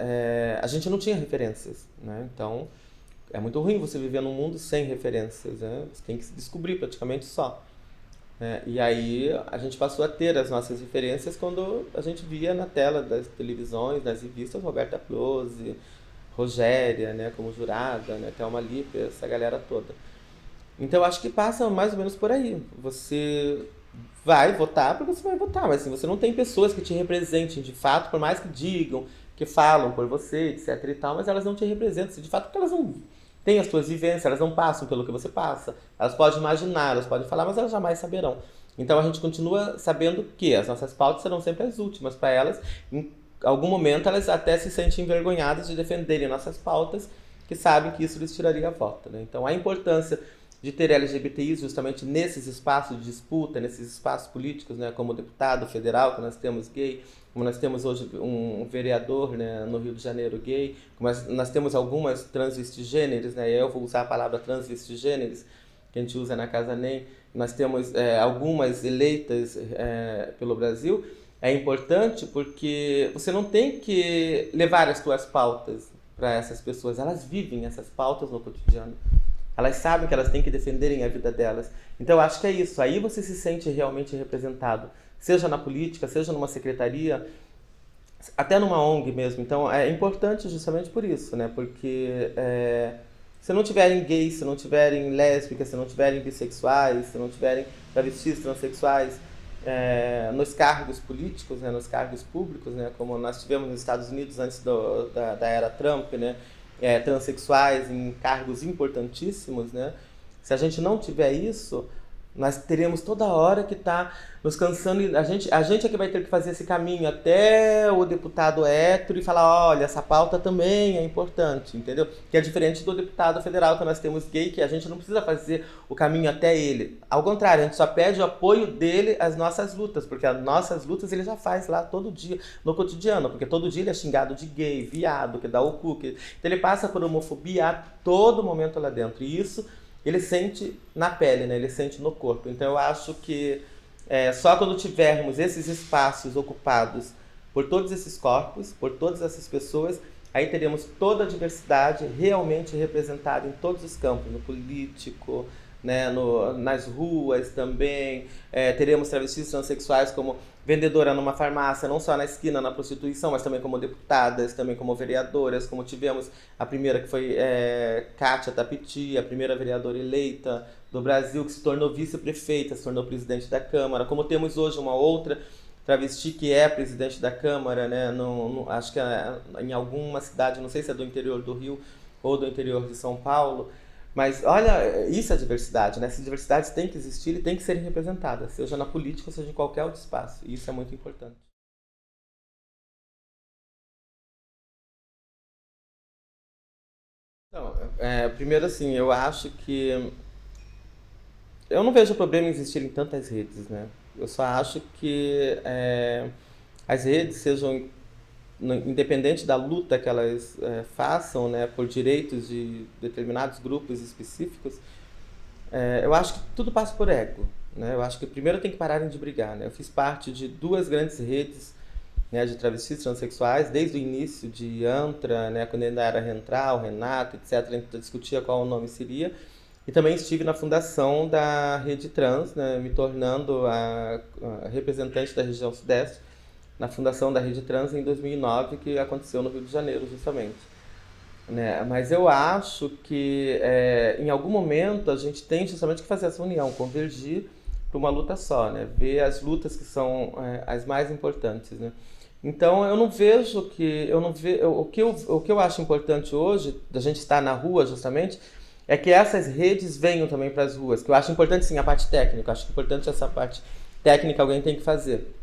A gente não tinha referências, né? Então, é muito ruim você viver num mundo sem referências, né? Você tem que se descobrir praticamente só, né? E aí a gente passou a ter as nossas referências quando a gente via na tela das televisões, das revistas, Roberta Close, Rogéria, né, como jurada, né, Thelma Lippe, essa galera toda. Então eu acho que passa mais ou menos por aí. Você vai votar porque você vai votar, mas assim, você não tem pessoas que te representem de fato, por mais que digam, que falam por você, etc e tal, mas elas não te representam de fato porque elas não têm as suas vivências, elas não passam pelo que você passa. Elas podem imaginar, elas podem falar, mas elas jamais saberão. Então a gente continua sabendo que as nossas pautas serão sempre as últimas para elas. Em algum momento elas até se sentem envergonhadas de defenderem nossas pautas, que sabem que isso lhes tiraria voto, né? Então a importância de ter LGBTIs justamente nesses espaços de disputa, nesses espaços políticos, né, como deputado federal, que nós temos gay, como nós temos hoje um vereador, né, no Rio de Janeiro gay, como nós temos algumas transvestigêneros, né, eu vou usar a palavra transvestigêneros, que a gente usa na Casa NEM, nós temos algumas eleitas pelo Brasil, é importante porque você não tem que levar as suas pautas para essas pessoas, elas vivem essas pautas no cotidiano. Elas sabem que elas têm que defenderem a vida delas. Então eu acho que é isso, aí você se sente realmente representado, seja na política, seja numa secretaria, até numa ONG mesmo. Então é importante justamente por isso, né? Porque se não tiverem gays, se não tiverem lésbicas, se não tiverem bissexuais, se não tiverem travestis, transexuais, nos cargos políticos, né, nos cargos públicos, né, como nós tivemos nos Estados Unidos antes da era Trump, né, transexuais em cargos importantíssimos, né, se a gente não tiver isso, nós teremos toda hora que tá nos cansando, e a gente é que vai ter que fazer esse caminho até o deputado hétero e falar, olha, essa pauta também é importante, entendeu? Que é diferente do deputado federal que nós temos gay, que a gente não precisa fazer o caminho até ele. Ao contrário, a gente só pede o apoio dele às nossas lutas, porque as nossas lutas ele já faz lá todo dia, no cotidiano, porque todo dia ele é xingado de gay, viado, que dá o cu, então ele passa por homofobia a todo momento lá dentro, e isso ele sente na pele, né? Ele sente no corpo. Então eu acho que só quando tivermos esses espaços ocupados por todos esses corpos, por todas essas pessoas, aí teremos toda a diversidade realmente representada em todos os campos, no político, né, nas ruas também, teremos travestis transexuais como vendedora numa farmácia, não só na esquina, na prostituição, mas também como deputadas, também como vereadoras, como tivemos a primeira que foi Kátia Tapiti, a primeira vereadora eleita do Brasil, que se tornou vice-prefeita, se tornou presidente da Câmara, como temos hoje uma outra travesti que é presidente da Câmara, né, acho que em alguma cidade, não sei se é do interior do Rio ou do interior de São Paulo. Mas olha, isso é diversidade, né? Essas diversidades têm que existir e têm que ser representadas, seja na política, seja em qualquer outro espaço. E isso é muito importante. Então, primeiro assim, eu acho que eu não vejo problema em existirem tantas redes, né? Eu só acho que as redes sejam independente da luta que elas façam, né, por direitos de determinados grupos específicos, eu acho que tudo passa por ego, né? Eu acho que primeiro tem que pararem de brigar, né? Eu fiz parte de duas grandes redes, né, de travestis transexuais desde o início de Antra, né, quando ainda era Rentral, Renato, etc. A gente discutia qual o nome seria. E também estive na fundação da Rede Trans, né, me tornando a representante da região Sudeste na fundação da Rede Trans em 2009, que aconteceu no Rio de Janeiro, justamente. Né? Mas eu acho que em algum momento a gente tem justamente que fazer essa união, convergir para uma luta só, né? Ver as lutas que são as mais importantes, né? Então eu não vejo que o que eu acho importante hoje da gente estar na rua justamente é que essas redes venham também para as ruas, que eu acho importante sim a parte técnica, eu acho importante essa parte técnica alguém tem que fazer.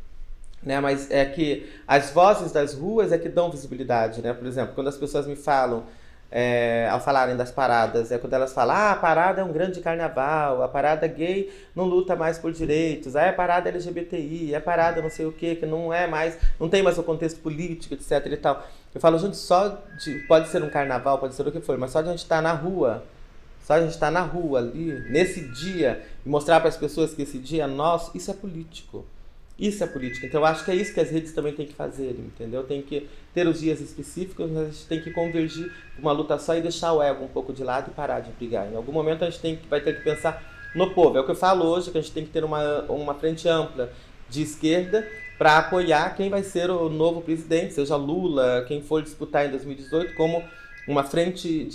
Né, mas é que as vozes das ruas é que dão visibilidade, né? Por exemplo, quando as pessoas me falam, ao falarem das paradas, quando elas falam, a parada é um grande carnaval, a parada gay não luta mais por direitos, a parada LGBTI, a parada não sei o que não é mais, não tem mais o contexto político, etc e tal. Eu falo, gente, pode ser um carnaval, pode ser o que for, mas só de a gente estar na rua, só a gente estar na rua ali, nesse dia, e mostrar para as pessoas que esse dia é nosso, isso é político. Isso é política. Então eu acho que é isso que as redes também têm que fazer, entendeu? Tem que ter os dias específicos, mas a gente tem que convergir uma luta só e deixar o ego um pouco de lado e parar de brigar. Em algum momento a gente vai ter que pensar no povo. É o que eu falo hoje, que a gente tem que ter uma frente ampla de esquerda para apoiar quem vai ser o novo presidente, seja Lula, quem for disputar em 2018, como uma frente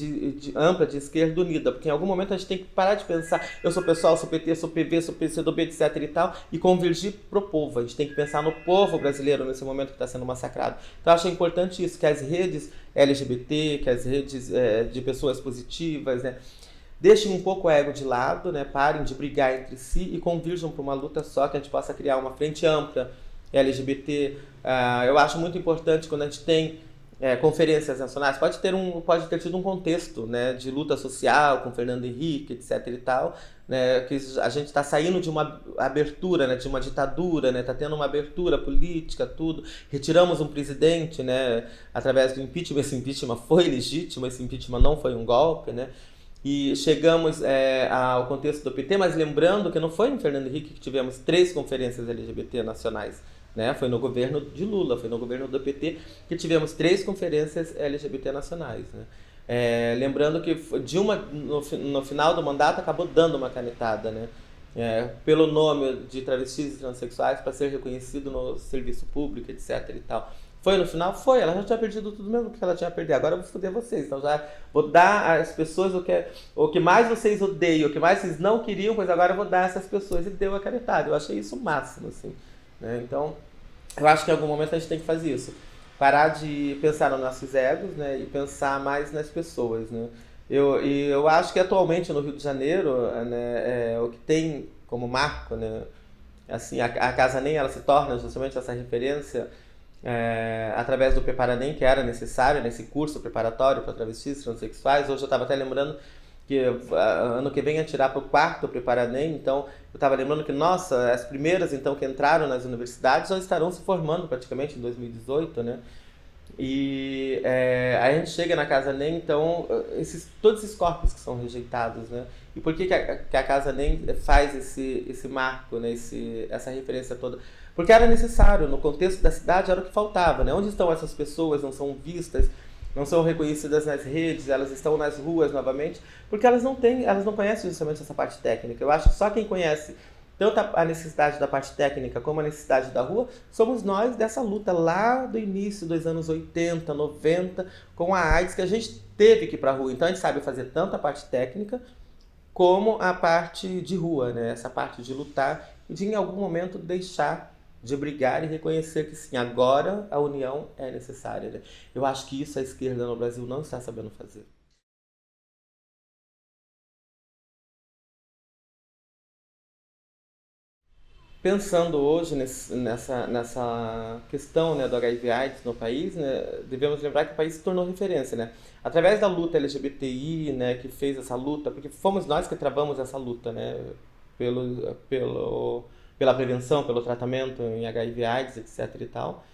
ampla de esquerda unida, porque em algum momento a gente tem que parar de pensar eu sou pessoal, sou PT, sou PV, sou PCdoB, etc e tal, e convergir pro povo. A gente tem que pensar no povo brasileiro nesse momento que está sendo massacrado. Então eu acho importante isso, que as redes LGBT, que as redes de pessoas positivas, né, deixem um pouco o ego de lado, né, parem de brigar entre si e convirjam para uma luta só, que a gente possa criar uma frente ampla LGBT. Eu acho muito importante quando a gente tem conferências nacionais, pode ter tido um contexto, né, de luta social com Fernando Henrique, etc e tal, né, que a gente está saindo de uma abertura, né, de uma ditadura, né, está tendo uma abertura política, tudo, retiramos um presidente, né, através do impeachment. Esse impeachment foi legítimo, esse impeachment não foi um golpe, né, e chegamos ao contexto do PT, mas lembrando que não foi em Fernando Henrique que tivemos 3 conferências LGBT nacionais, né? Foi no governo de Lula, foi no governo do PT que tivemos 3 conferências LGBT nacionais, né? Lembrando que no final do mandato acabou dando uma canetada, né? Pelo nome de travestis e transexuais para ser reconhecido no serviço público, etc e tal. Foi no final? Foi. Ela já tinha perdido tudo mesmo que ela tinha perdido. Agora eu vou foder vocês. Então já vou dar às pessoas o que mais vocês odeiam, o que mais vocês não queriam, pois agora eu vou dar a essas pessoas. E deu a canetada. Eu achei isso o máximo, assim, né? Então, eu acho que em algum momento a gente tem que fazer isso. Parar de pensar nos nossos egos, né? E pensar mais nas pessoas, né? Eu acho que atualmente no Rio de Janeiro, né, o que tem como marco, né? Assim, a Casa NEM, ela se torna justamente essa referência através do Preparanem, que era necessário nesse curso preparatório para travestis transexuais. Hoje eu estava até lembrando que ano que vem ia tirar para o 4º Preparanem, então eu estava lembrando que, nossa, as primeiras então que entraram nas universidades já estarão se formando praticamente em 2018, né? E aí a gente chega na Casa NEM, então, todos esses corpos que são rejeitados, né? E por que a Casa NEM faz esse marco, né? Essa referência toda? Porque era necessário, no contexto da cidade era o que faltava, né? Onde estão essas pessoas, não são vistas, não são reconhecidas nas redes, elas estão nas ruas novamente, porque elas não conhecem justamente essa parte técnica. Eu acho que só quem conhece tanto a necessidade da parte técnica como a necessidade da rua, somos nós dessa luta lá do início dos anos 80, 90, com a AIDS, que a gente teve que ir para a rua. Então a gente sabe fazer tanto a parte técnica como a parte de rua, né? Essa parte de lutar e de em algum momento deixar de brigar e reconhecer que sim, agora a união é necessária, né? Eu acho que isso a esquerda no Brasil não está sabendo fazer. Pensando hoje nessa questão, né, do HIV/AIDS no país, né, devemos lembrar que o país se tornou referência, né? Através da luta LGBTI, né, que fez essa luta, porque fomos nós que travamos essa luta, né, pela prevenção, pelo tratamento em HIV/AIDS, etc. e tal,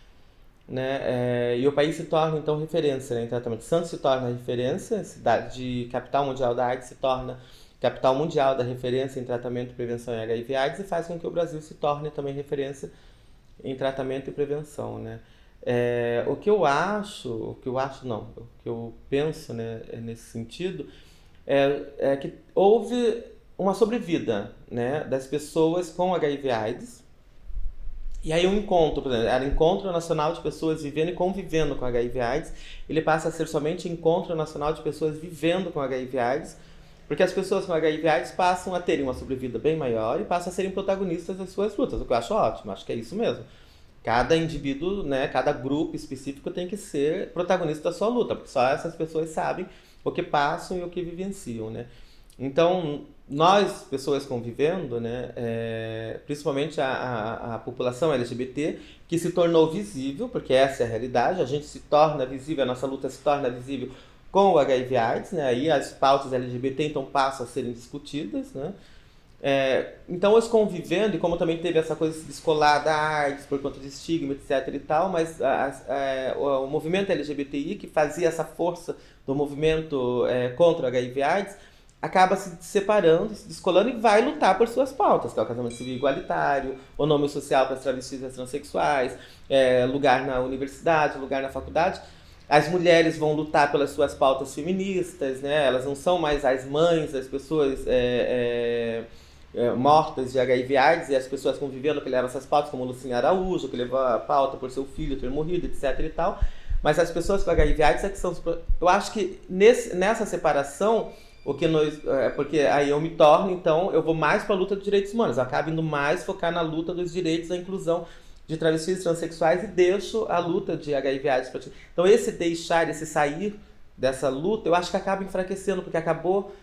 né, e o país se torna então referência, né, em tratamento. Santos se torna referência, cidade capital mundial da AIDS se torna capital mundial da referência em tratamento e prevenção em HIV/AIDS e faz com que o Brasil se torne também referência em tratamento e prevenção, né? O que eu penso, né, nesse sentido é que houve uma sobrevida, né, das pessoas com HIV/AIDS. E aí um encontro, por exemplo, era Encontro Nacional de Pessoas Vivendo e Convivendo com HIV/AIDS, ele passa a ser somente Encontro Nacional de Pessoas Vivendo com HIV/AIDS, porque as pessoas com HIV/AIDS passam a terem uma sobrevida bem maior e passam a serem protagonistas das suas lutas, o que eu acho ótimo, acho que é isso mesmo. Cada indivíduo, né, cada grupo específico tem que ser protagonista da sua luta, porque só essas pessoas sabem o que passam e o que vivenciam, né? Então, nós, pessoas convivendo, né, principalmente a população LGBT, que se tornou visível, porque essa é a realidade, a gente se torna visível, a nossa luta se torna visível com o HIV/AIDS, né? Aí as pautas LGBT então passam a serem discutidas, né? Então os convivendo, e como também teve essa coisa de se descolar da AIDS por conta de estigma, etc e tal, mas o movimento LGBTI, que fazia essa força do movimento contra o HIV/AIDS, acaba se separando, se descolando e vai lutar por suas pautas, que é o casamento civil igualitário, o nome social para as travestis e as transexuais, lugar na universidade, lugar na faculdade. As mulheres vão lutar pelas suas pautas feministas, né? Elas não são mais as mães das pessoas mortas de HIV/AIDS e as pessoas convivendo que levam essas pautas, como Lucinha Araújo, que levou a pauta por seu filho ter morrido, etc e tal. Mas as pessoas com HIV/AIDS é que são... Eu acho que nessa separação, porque aí eu me torno, então, eu vou mais para a luta dos direitos humanos, eu acabo indo mais focar na luta dos direitos da inclusão de travestis e transexuais e deixo a luta de HIV/AIDS. Então esse sair dessa luta, eu acho que acaba enfraquecendo, porque acabou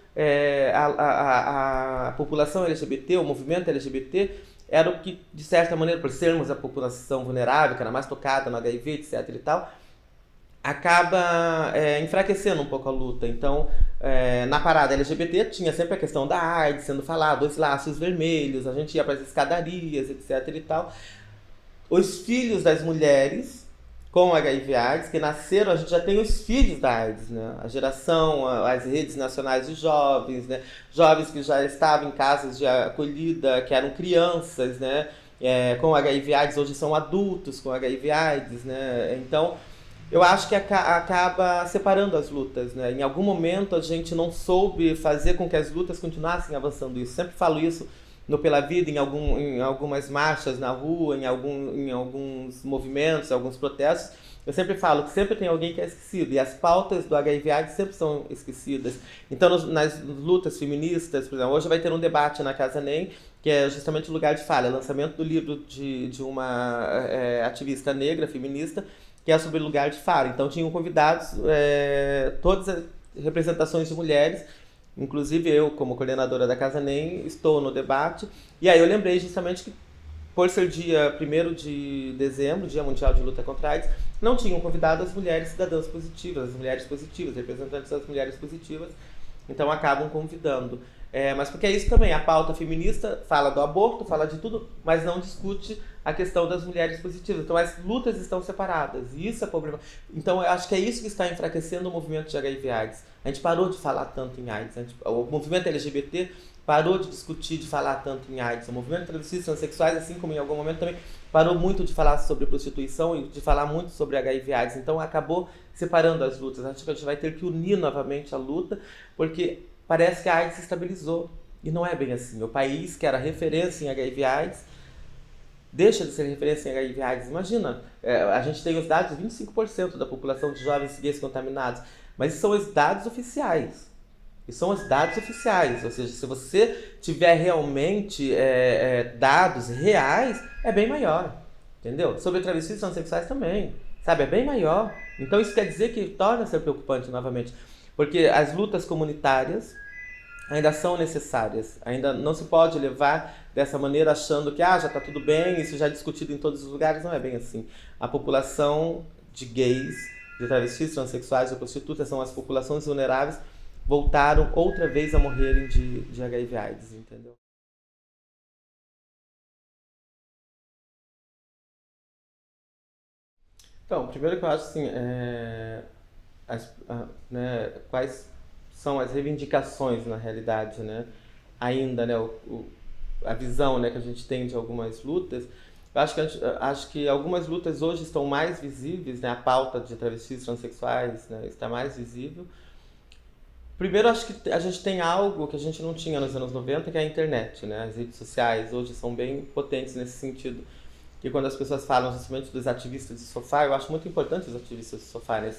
a população LGBT, o movimento LGBT, era o que, de certa maneira, por sermos a população vulnerável, que era mais tocada no HIV, etc e tal, acaba enfraquecendo um pouco a luta. Então, na parada LGBT tinha sempre a questão da AIDS sendo falada, os laços vermelhos, a gente ia para as escadarias, etc e tal. Os filhos das mulheres com HIV/AIDS, que nasceram, a gente já tem os filhos da AIDS, né? A geração, as redes nacionais de jovens, né? Jovens que já estavam em casas de acolhida, que eram crianças, né? Com HIV/AIDS, hoje são adultos com HIV/AIDS, né? Então, eu acho que acaba separando as lutas, né? Em algum momento a gente não soube fazer com que as lutas continuassem avançando isso. Sempre falo isso no Pela Vida, em algumas marchas na rua, em alguns movimentos, alguns protestos. Eu sempre falo que sempre tem alguém que é esquecido, e as pautas do HIV/AIDS sempre são esquecidas. Então, nas lutas feministas, por exemplo, hoje vai ter um debate na Casa NEM, que é justamente o lugar de fala, lançamento do livro de uma ativista negra, feminista, que é sobre lugar de fala. Então, tinham convidados, todas as representações de mulheres, inclusive eu, como coordenadora da Casa NEM, estou no debate. E aí eu lembrei justamente que, por ser dia 1º de dezembro, Dia Mundial de Luta contra a AIDS, não tinham convidado as mulheres cidadãs positivas, as mulheres positivas, representantes das mulheres positivas, então acabam convidando. Mas porque é isso também, a pauta feminista fala do aborto, fala de tudo, mas não discute a questão das mulheres positivas. Então as lutas estão separadas, e isso é problema. Então eu acho que é isso que está enfraquecendo o movimento de HIV/AIDS. A gente parou de falar tanto em AIDS, o movimento LGBT parou de discutir, de falar tanto em AIDS. O movimento travestis transexuais, assim como em algum momento também, parou muito de falar sobre prostituição e de falar muito sobre HIV/AIDS. Então acabou separando as lutas. Acho que a gente vai ter que unir novamente a luta, porque parece que a AIDS se estabilizou. E não é bem assim. O país que era referência em HIV/AIDS deixa de ser referência em HIV/AIDS. Imagina, a gente tem os dados, 25% da população de jovens gays contaminados, mas são os dados oficiais. E são os dados oficiais, ou seja, se você tiver realmente dados reais, é bem maior, entendeu? Sobre travestis e transexuais também, sabe? É bem maior. Então isso quer dizer que torna a ser preocupante novamente, porque as lutas comunitárias ainda são necessárias, ainda não se pode levar dessa maneira achando que já está tudo bem, isso já é discutido em todos os lugares. Não é bem assim. A população de gays, de travestis, transexuais, de prostitutas são as populações vulneráveis, voltaram outra vez a morrerem de HIV/AIDS, entendeu? Então, primeiro que eu acho assim, né, quais são as reivindicações na realidade, né? Ainda, né, a visão, né, que a gente tem de algumas lutas. Eu acho que algumas lutas hoje estão mais visíveis, né? A pauta de travestis transexuais, né, está mais visível. Primeiro, acho que a gente tem algo que a gente não tinha nos anos 90, que é a internet, né? As redes sociais hoje são bem potentes nesse sentido. E quando as pessoas falam justamente dos ativistas de sofá, eu acho muito importante os ativistas de sofá, né?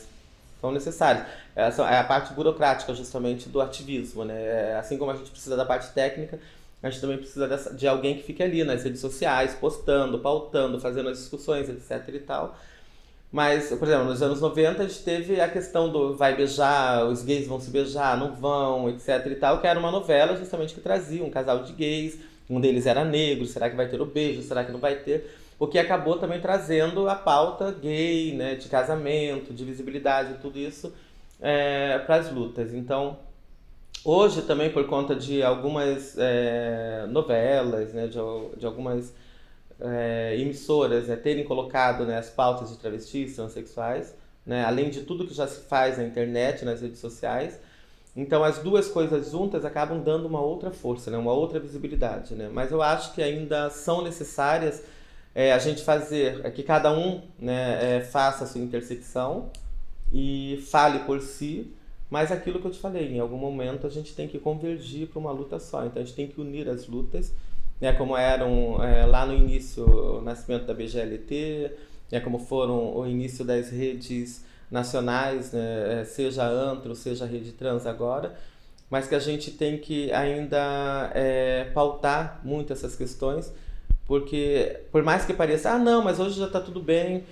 São necessários. É a parte burocrática, justamente, do ativismo, né? Assim como a gente precisa da parte técnica, a gente também precisa de alguém que fique ali nas redes sociais, postando, pautando, fazendo as discussões, etc e tal. Mas, por exemplo, nos anos 90 a gente teve a questão do vai beijar, os gays vão se beijar, não vão, etc e tal, que era uma novela justamente que trazia um casal de gays, um deles era negro, será que vai ter o beijo, será que não vai ter? O que acabou também trazendo a pauta gay, né, de casamento, de visibilidade, tudo isso para as lutas. Então, hoje também por conta de algumas novelas, né, de algumas emissoras, né, terem colocado, né, as pautas de travestis, transexuais, né, além de tudo que já se faz na internet, nas redes sociais. Então as duas coisas juntas acabam dando uma outra força, né, uma outra visibilidade, né? Mas eu acho que ainda são necessárias a gente fazer, que cada um, né, faça a sua intersecção e fale por si, mas aquilo que eu te falei, em algum momento a gente tem que convergir para uma luta só. Então a gente tem que unir as lutas, né, como eram lá no início o nascimento da BGLT, né, como foram o início das redes nacionais, né, seja Antro, seja a Rede Trans agora, mas que a gente tem que ainda pautar muito essas questões, porque por mais que pareça, não, mas hoje já está tudo bem,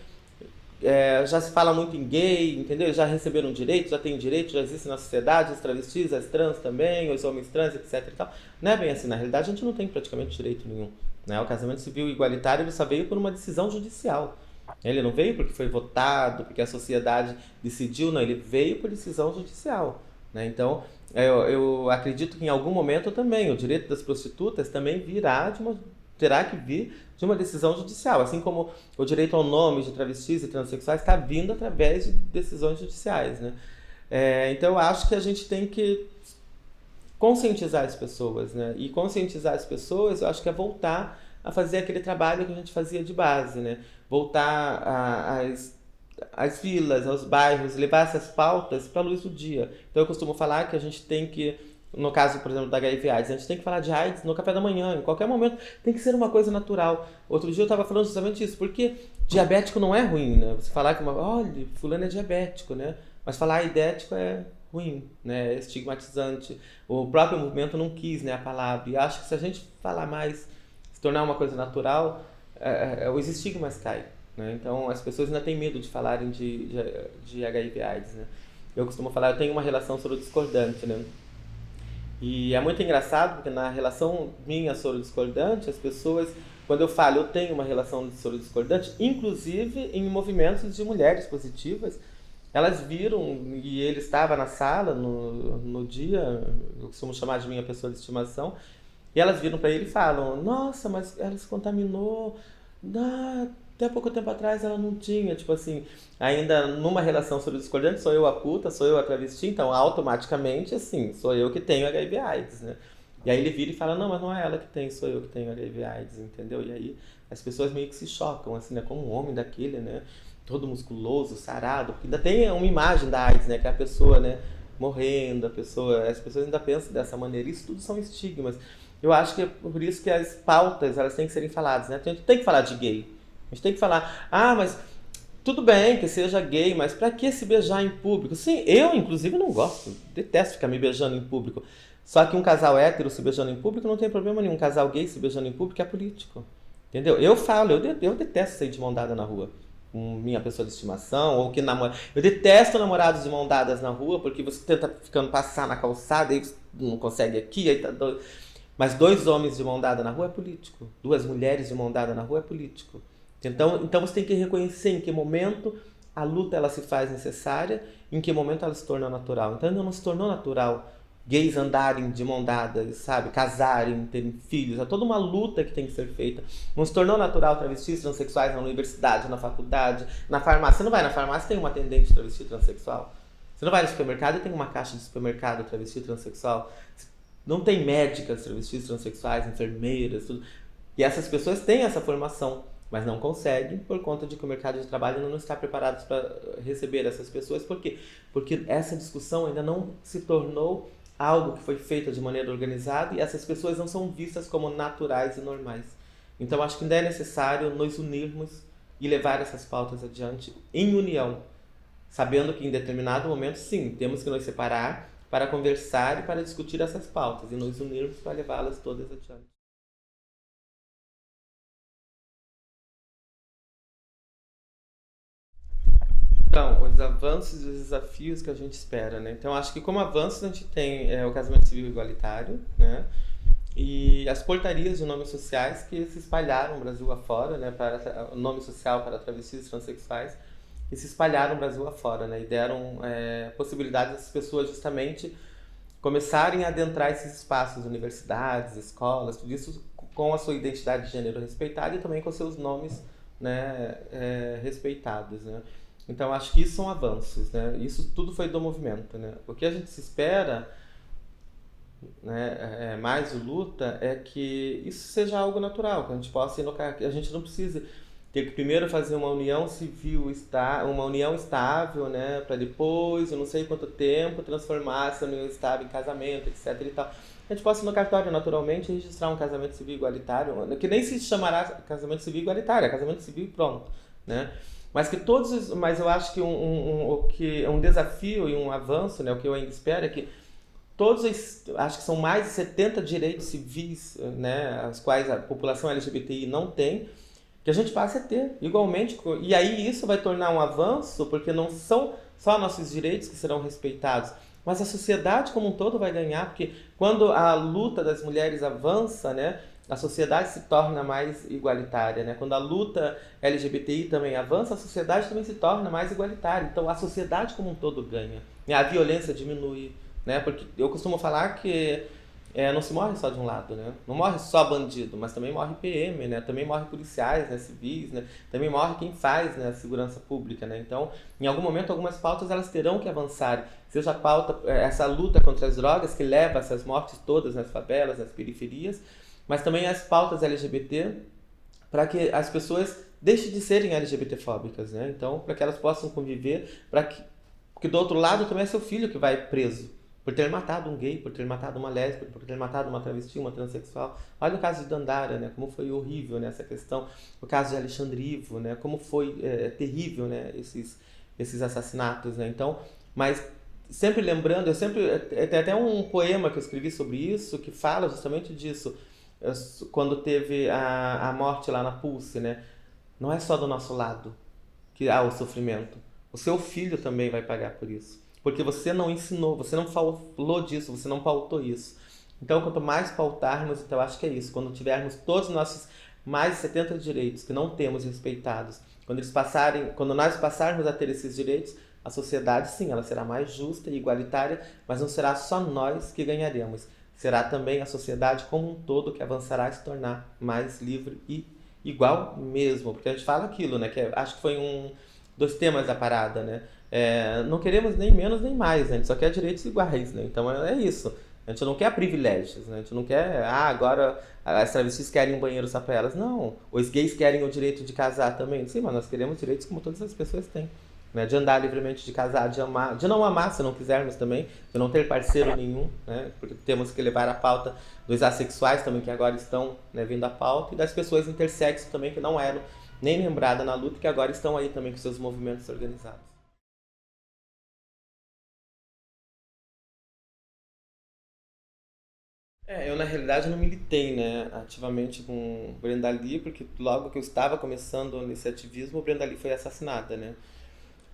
já se fala muito em gay, entendeu? Já receberam direito, já tem direito, já existe na sociedade, os travestis, as trans também, os homens trans, etc e tal. Não é bem assim, na realidade a gente não tem praticamente direito nenhum, né? O casamento civil igualitário ele só veio por uma decisão judicial. Ele não veio porque foi votado, porque a sociedade decidiu, não, ele veio por decisão judicial, né? Então, eu acredito que em algum momento também o direito das prostitutas também virá terá que vir de uma decisão judicial, assim como o direito ao nome de travestis e transexuais está vindo através de decisões judiciais, né? Então eu acho que a gente tem que conscientizar as pessoas, né? E conscientizar as pessoas, eu acho que é voltar a fazer aquele trabalho que a gente fazia de base, né? Voltar às vilas, aos bairros, levar essas pautas para a luz do dia. Então eu costumo falar que a gente tem que, no caso, por exemplo, da HIV/AIDS, a gente tem que falar de AIDS no café da manhã, em qualquer momento, tem que ser uma coisa natural. Outro dia eu estava falando justamente isso, porque diabético não é ruim, né? Você falar que olha, fulano é diabético, né? Mas falar aidético é ruim, né? É estigmatizante. O próprio movimento não quis, né, a palavra. E acho que se a gente falar mais, se tornar uma coisa natural, os estigmas caem, né? Então as pessoas ainda têm medo de falarem de HIV/AIDS, né? Eu costumo falar, eu tenho uma relação soro-discordante, né? E é muito engraçado porque na relação minha soro-discordante, as pessoas, quando eu falo eu tenho uma relação soro-discordante, inclusive em movimentos de mulheres positivas, elas viram, e ele estava na sala no dia, eu costumo chamar de minha pessoa de estimação, e elas viram para ele e falam, nossa, mas ela se contaminou, até pouco tempo atrás ela não tinha, tipo assim, ainda numa relação sobre discordante, sou eu a puta, sou eu a travesti, então automaticamente, assim, sou eu que tenho HIV/AIDS, né? E aí ele vira e fala, não, mas não é ela que tem, sou eu que tenho HIV/AIDS, entendeu? E aí as pessoas meio que se chocam, assim, né? Como um homem daquele, né? Todo musculoso, sarado, porque ainda tem uma imagem da AIDS, né? Que é a pessoa, né? Morrendo, as pessoas ainda pensam dessa maneira. Isso tudo são estigmas. Eu acho que é por isso que as pautas, elas têm que serem faladas, né? A gente tem que falar de gay. A gente tem que falar, mas tudo bem que seja gay, mas pra que se beijar em público? Sim, eu inclusive não gosto, detesto ficar me beijando em público. Só que um casal hétero se beijando em público não tem problema nenhum. Um casal gay se beijando em público é político. Entendeu? Eu falo, eu detesto sair de mão dada na rua com minha pessoa de estimação, ou que namora. Eu detesto namorados de mão dadas na rua, porque você tenta ficando passar na calçada e não consegue aqui, aí tá doido. Mas 2 homens de mão dada na rua é político. 2 mulheres de mão dada na rua é político. Então você tem que reconhecer em que momento a luta ela se faz necessária, em que momento ela se torna natural. Então ainda não se tornou natural gays andarem de mão dada, sabe? Casarem, terem filhos. É toda uma luta que tem que ser feita. Não se tornou natural travestis, transexuais na universidade, na faculdade, na farmácia. Você não vai na farmácia e tem uma atendente travesti transexual. Você não vai no supermercado e tem uma caixa de supermercado travesti transexual. Não tem médicas travestis transexuais, enfermeiras, tudo. E essas pessoas têm essa formação, mas não conseguem por conta de que o mercado de trabalho ainda não está preparado para receber essas pessoas. Por quê? Porque essa discussão ainda não se tornou algo que foi feito de maneira organizada e essas pessoas não são vistas como naturais e normais. Então acho que ainda é necessário nos unirmos e levar essas pautas adiante em união, sabendo que em determinado momento, sim, temos que nos separar para conversar e para discutir essas pautas e nos unirmos para levá-las todas adiante. Então, os avanços e os desafios que a gente espera, né? Então, acho que como avanços a gente tem o casamento civil igualitário, né? E as portarias de nomes sociais que se espalharam o Brasil afora, né? Para o nome social para travestis e transexuais, que se espalharam o Brasil afora, né? E deram possibilidades às pessoas justamente começarem a adentrar esses espaços, universidades, escolas, tudo isso com a sua identidade de gênero respeitada e também com seus nomes, né, respeitados, né? Então acho que isso são avanços, né? Isso tudo foi do movimento, né? O que a gente se espera, né, mais o luta é que isso seja algo natural, que a gente possa ir no que a gente não precisa ter que primeiro fazer uma união civil, uma união estável, né, para depois, eu não sei quanto tempo, transformar essa união estável em casamento, etc e tal. A gente possa ir no cartório naturalmente registrar um casamento civil igualitário, que nem se chamará casamento civil igualitário, é casamento civil e pronto, né? Mas eu acho que um desafio e um avanço, né, o que eu ainda espero é que acho que são mais de 70 direitos civis, né, as quais a população LGBTI não tem, que a gente passe a ter igualmente. E aí isso vai tornar um avanço, porque não são só nossos direitos que serão respeitados, mas a sociedade como um todo vai ganhar, porque quando a luta das mulheres avança, né, a sociedade se torna mais igualitária, né? Quando a luta LGBTI também avança, a sociedade também se torna mais igualitária. Então a sociedade como um todo ganha. A violência diminui, né? Porque eu costumo falar que não se morre só de um lado, né? Não morre só bandido, mas também morre PM, né? Também morre policiais, né? Civis, né? Também morre quem faz, né? A segurança pública, né? Então, em algum momento, algumas pautas elas terão que avançar. Seja a pauta, essa luta contra as drogas que leva a essas mortes todas nas favelas, nas periferias, mas também as pautas LGBT para que as pessoas deixem de serem LGBTfóbicas, né? Então, para que elas possam conviver, para que porque do outro lado também é seu filho que vai preso por ter matado um gay, por ter matado uma lésbica, por ter matado uma travesti, uma transexual. Olha o caso de Dandara, né? Como foi horrível, né, essa questão. O caso de Alexandre Ivo, né? Como foi terrível, né? Esses assassinatos, né? Então, mas sempre lembrando, tem até um poema que eu escrevi sobre isso que fala justamente disso. Quando teve a morte lá na Pulse, né? Não é só do nosso lado que há o sofrimento. O seu filho também vai pagar por isso. Porque você não ensinou, você não falou disso, você não pautou isso. Então, quanto mais pautarmos, então eu acho que é isso. Quando tivermos todos os nossos mais de 70 direitos que não temos respeitados, quando nós passarmos a ter esses direitos, a sociedade, sim, ela será mais justa e igualitária, mas não será só nós que ganharemos. Será também a sociedade como um todo que avançará a se tornar mais livre e igual mesmo. Porque a gente fala aquilo, né? Acho que foi dos temas da parada, né? Não queremos nem menos nem mais, né? A gente só quer direitos iguais, né? Então é isso. A gente não quer privilégios, né? A gente não quer, agora as travestis querem um banheiro só para elas. Não. Os gays querem o direito de casar também. Sim, mas nós queremos direitos como todas as pessoas têm. Né? De andar livremente, de casar, de amar, de não amar se não quisermos também, de não ter parceiro nenhum, né? Porque temos que levar a pauta dos assexuais também, que agora estão, né, vindo à pauta, e das pessoas intersexo também, que não eram nem lembradas na luta, que agora estão aí também com seus movimentos organizados. Eu na realidade não militei, né, ativamente com Brenda Lee, porque logo que eu estava começando nesse ativismo, Brenda Lee foi assassinada, né?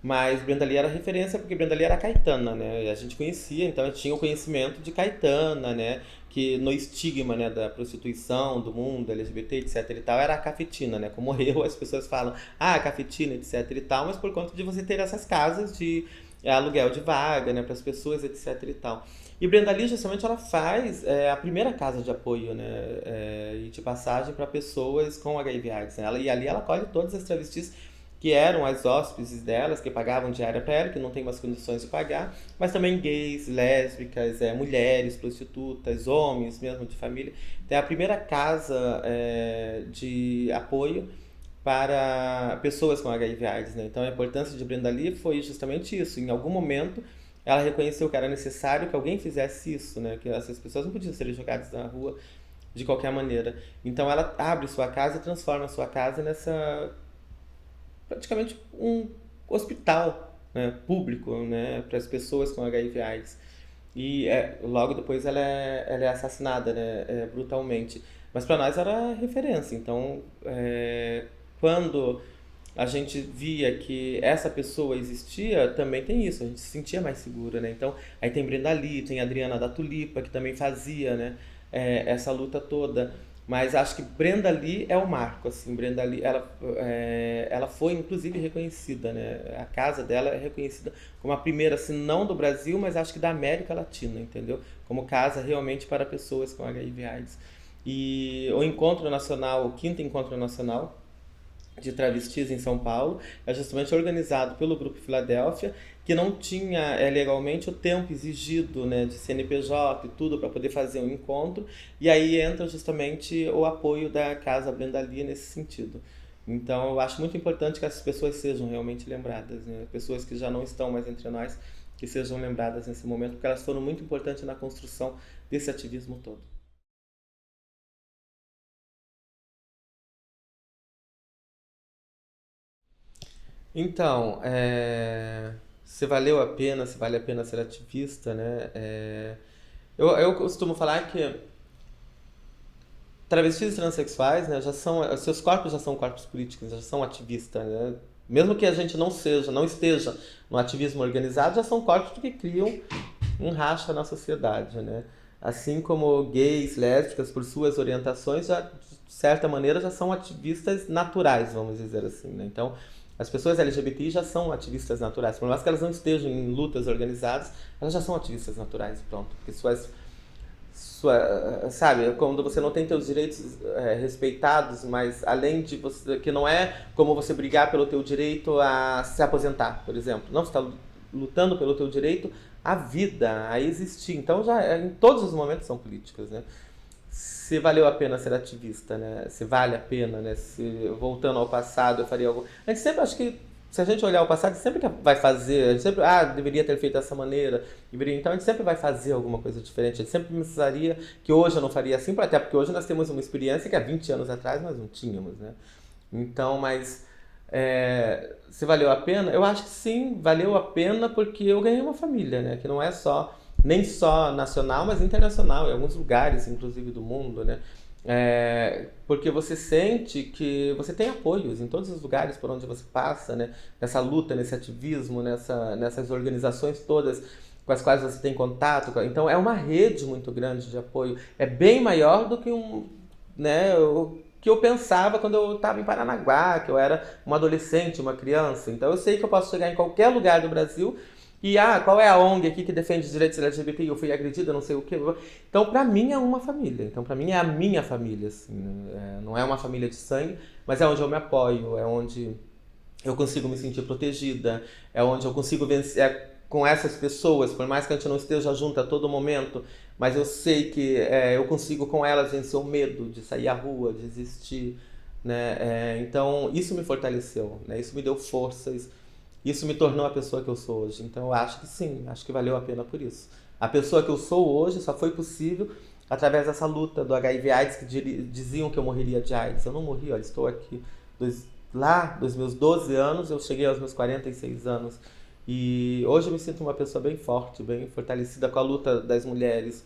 Mas Brenda Lee era referência porque Brenda Lee era caetana, né? E a gente conhecia, então a gente tinha o conhecimento de Caetana, né? Que no estigma, né, da prostituição, do mundo LGBT, etc e tal, era a cafetina, né? Como eu, as pessoas falam, cafetina, etc e tal, mas por conta de você ter essas casas de aluguel de vaga, né, para as pessoas, etc e tal. E Brenda Lee, justamente, ela faz a primeira casa de apoio, né, e de passagem para pessoas com HIV/AIDS. Né? E ali ela acolhe todas as travestis que eram as hóspedes delas, que pagavam diária para ela, que não tem mais condições de pagar, mas também gays, lésbicas, mulheres, prostitutas, homens mesmo de família. Então, é a primeira casa de apoio para pessoas com HIV/AIDS. Né? Então, a importância de Brenda Lee foi justamente isso. Em algum momento, ela reconheceu que era necessário que alguém fizesse isso, né? Que essas pessoas não podiam ser jogadas na rua de qualquer maneira. Então, ela abre sua casa e transforma sua casa nessa praticamente um hospital, né, público, né, para as pessoas com HIV/AIDS. E logo depois ela é assassinada, né, brutalmente. Mas para nós era referência. Então, quando a gente via que essa pessoa existia, também tem isso, a gente se sentia mais segura, né? Então, aí tem Brenda Lee, tem a Adriana da Tulipa, que também fazia, né, essa luta toda. Mas acho que Brenda Lee é o marco, assim, Brenda Lee, ela foi inclusive reconhecida, né? A casa dela é reconhecida como a primeira, se não do Brasil, mas acho que da América Latina, entendeu? Como casa realmente para pessoas com HIV/AIDS. E o Encontro Nacional, o quinto Encontro Nacional de Travestis em São Paulo, é justamente organizado pelo Grupo Filadélfia, que não tinha legalmente o tempo exigido, né, de CNPJ e tudo para poder fazer um encontro, e aí entra justamente o apoio da Casa Brenda Lee nesse sentido. Então eu acho muito importante que essas pessoas sejam realmente lembradas, né? Pessoas que já não estão mais entre nós, que sejam lembradas nesse momento, porque elas foram muito importantes na construção desse ativismo todo. Então, se valeu a pena, se vale a pena ser ativista, né? Eu costumo falar que travestis e transexuais, né, seus corpos já são corpos políticos, já são ativistas, né? Mesmo que a gente não esteja no ativismo organizado, já são corpos que criam um racha na sociedade, né? Assim como gays, lésbicas, por suas orientações, já, de certa maneira, já são ativistas naturais, vamos dizer assim, né? Então, as pessoas LGBTI já são ativistas naturais. Por mais que elas não estejam em lutas organizadas, elas já são ativistas naturais, pronto. Porque sabe, quando você não tem teus direitos respeitados, mas além de você, que não é como você brigar pelo teu direito a se aposentar, por exemplo. Não, você está lutando pelo teu direito à vida, a existir. Então já em todos os momentos são políticos, né? Se valeu a pena ser ativista, né? Se vale a pena, né? Se voltando ao passado eu faria algo. A gente sempre acho que se a gente olhar o passado, a gente sempre vai fazer, a gente sempre, deveria ter feito dessa maneira, deveria, então a gente sempre vai fazer alguma coisa diferente, a gente sempre pensaria que hoje eu não faria assim, até porque hoje nós temos uma experiência que há 20 anos atrás nós não tínhamos, né? Então, mas se valeu a pena? Eu acho que sim, valeu a pena porque eu ganhei uma família, né? Que não é só, nem só nacional, mas internacional, em alguns lugares, inclusive do mundo, né? Porque você sente que você tem apoios em todos os lugares por onde você passa, né? Nessa luta, nesse ativismo, nessas organizações todas com as quais você tem contato. Então é uma rede muito grande de apoio. É bem maior do que né, o que eu pensava quando eu estava em Paranaguá, que eu era uma adolescente, uma criança. Então eu sei que eu posso chegar em qualquer lugar do Brasil e, qual é a ONG aqui que defende os direitos LGBT? Eu fui agredida, não sei o quê. Então, pra mim, é uma família. Então, pra mim, é a minha família, assim. Não é uma família de sangue, mas é onde eu me apoio, é onde eu consigo me sentir protegida, é onde eu consigo vencer com essas pessoas, por mais que a gente não esteja junto a todo momento, mas eu sei que eu consigo com elas vencer o medo de sair à rua, de existir, né? Então, isso me fortaleceu, né? Isso me deu forças, isso me tornou a pessoa que eu sou hoje. Então eu acho que sim, acho que valeu a pena por isso. A pessoa que eu sou hoje só foi possível através dessa luta do HIV/AIDS, que diziam que eu morreria de AIDS. Eu não morri, olha, estou aqui. Lá dos meus 12 anos, eu cheguei aos meus 46 anos. E hoje eu me sinto uma pessoa bem forte, bem fortalecida com a luta das mulheres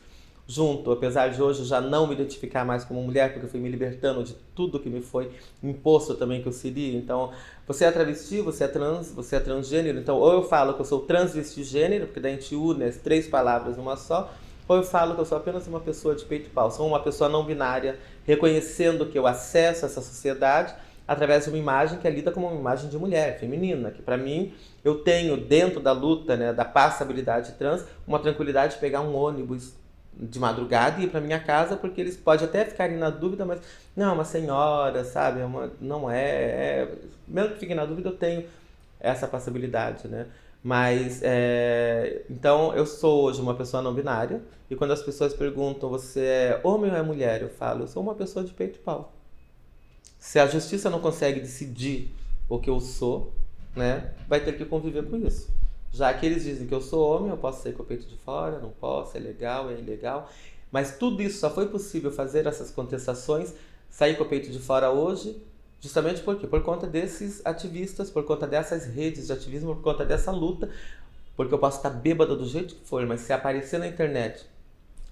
junto, apesar de hoje já não me identificar mais como mulher, porque eu fui me libertando de tudo que me foi imposto também que eu seria. Então, você é travesti, você é trans, você é transgênero. Então, ou eu falo que eu sou transvestigênero, porque daí a gente une as 3 palavras numa só, ou eu falo que eu sou apenas uma pessoa de peito e pau. Sou uma pessoa não binária, reconhecendo que eu acesso essa sociedade através de uma imagem que é lida como uma imagem de mulher, feminina, que para mim eu tenho dentro da luta, né, da passabilidade trans, uma tranquilidade de pegar um ônibus de madrugada e ir para minha casa, porque eles podem até ficarem na dúvida, mas não, é uma senhora, sabe? Não mesmo que fiquem na dúvida, eu tenho essa passabilidade, né? Mas, então, eu sou hoje uma pessoa não binária, e quando as pessoas perguntam, você é homem ou é mulher? Eu falo, eu sou uma pessoa de peito e pau. Se a justiça não consegue decidir o que eu sou, né, vai ter que conviver com isso. Já que eles dizem que eu sou homem, eu posso sair com o peito de fora, não posso, é legal, é ilegal. Mas tudo isso só foi possível fazer essas contestações, sair com o peito de fora hoje, justamente por quê? Por conta desses ativistas, por conta dessas redes de ativismo, por conta dessa luta, porque eu posso estar bêbada do jeito que for, mas se aparecer na internet,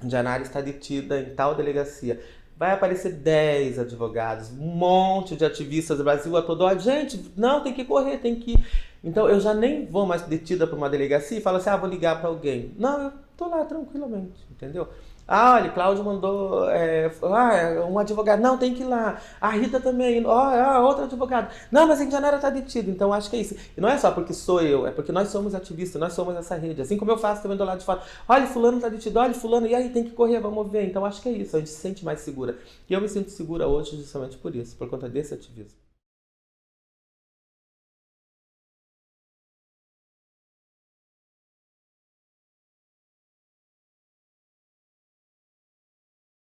Janara está detida em tal delegacia, vai aparecer 10 advogados, um monte de ativistas do Brasil a todo. Gente, não, tem que correr, tem que... Então eu já nem vou mais detida por uma delegacia e falo assim, vou ligar para alguém. Não, eu tô lá tranquilamente, entendeu? Olha, Cláudio mandou um advogado. Não, tem que ir lá. A Rita também. Outra advogada. Não, mas a Indianara tá detida. Então acho que é isso. E não é só porque sou eu, é porque nós somos ativistas, nós somos essa rede. Assim como eu faço também do lado de fora. Olha, fulano tá detido, olha, fulano, e aí tem que correr, vamos ver. Então acho que é isso, a gente se sente mais segura. E eu me sinto segura hoje justamente por isso, por conta desse ativismo.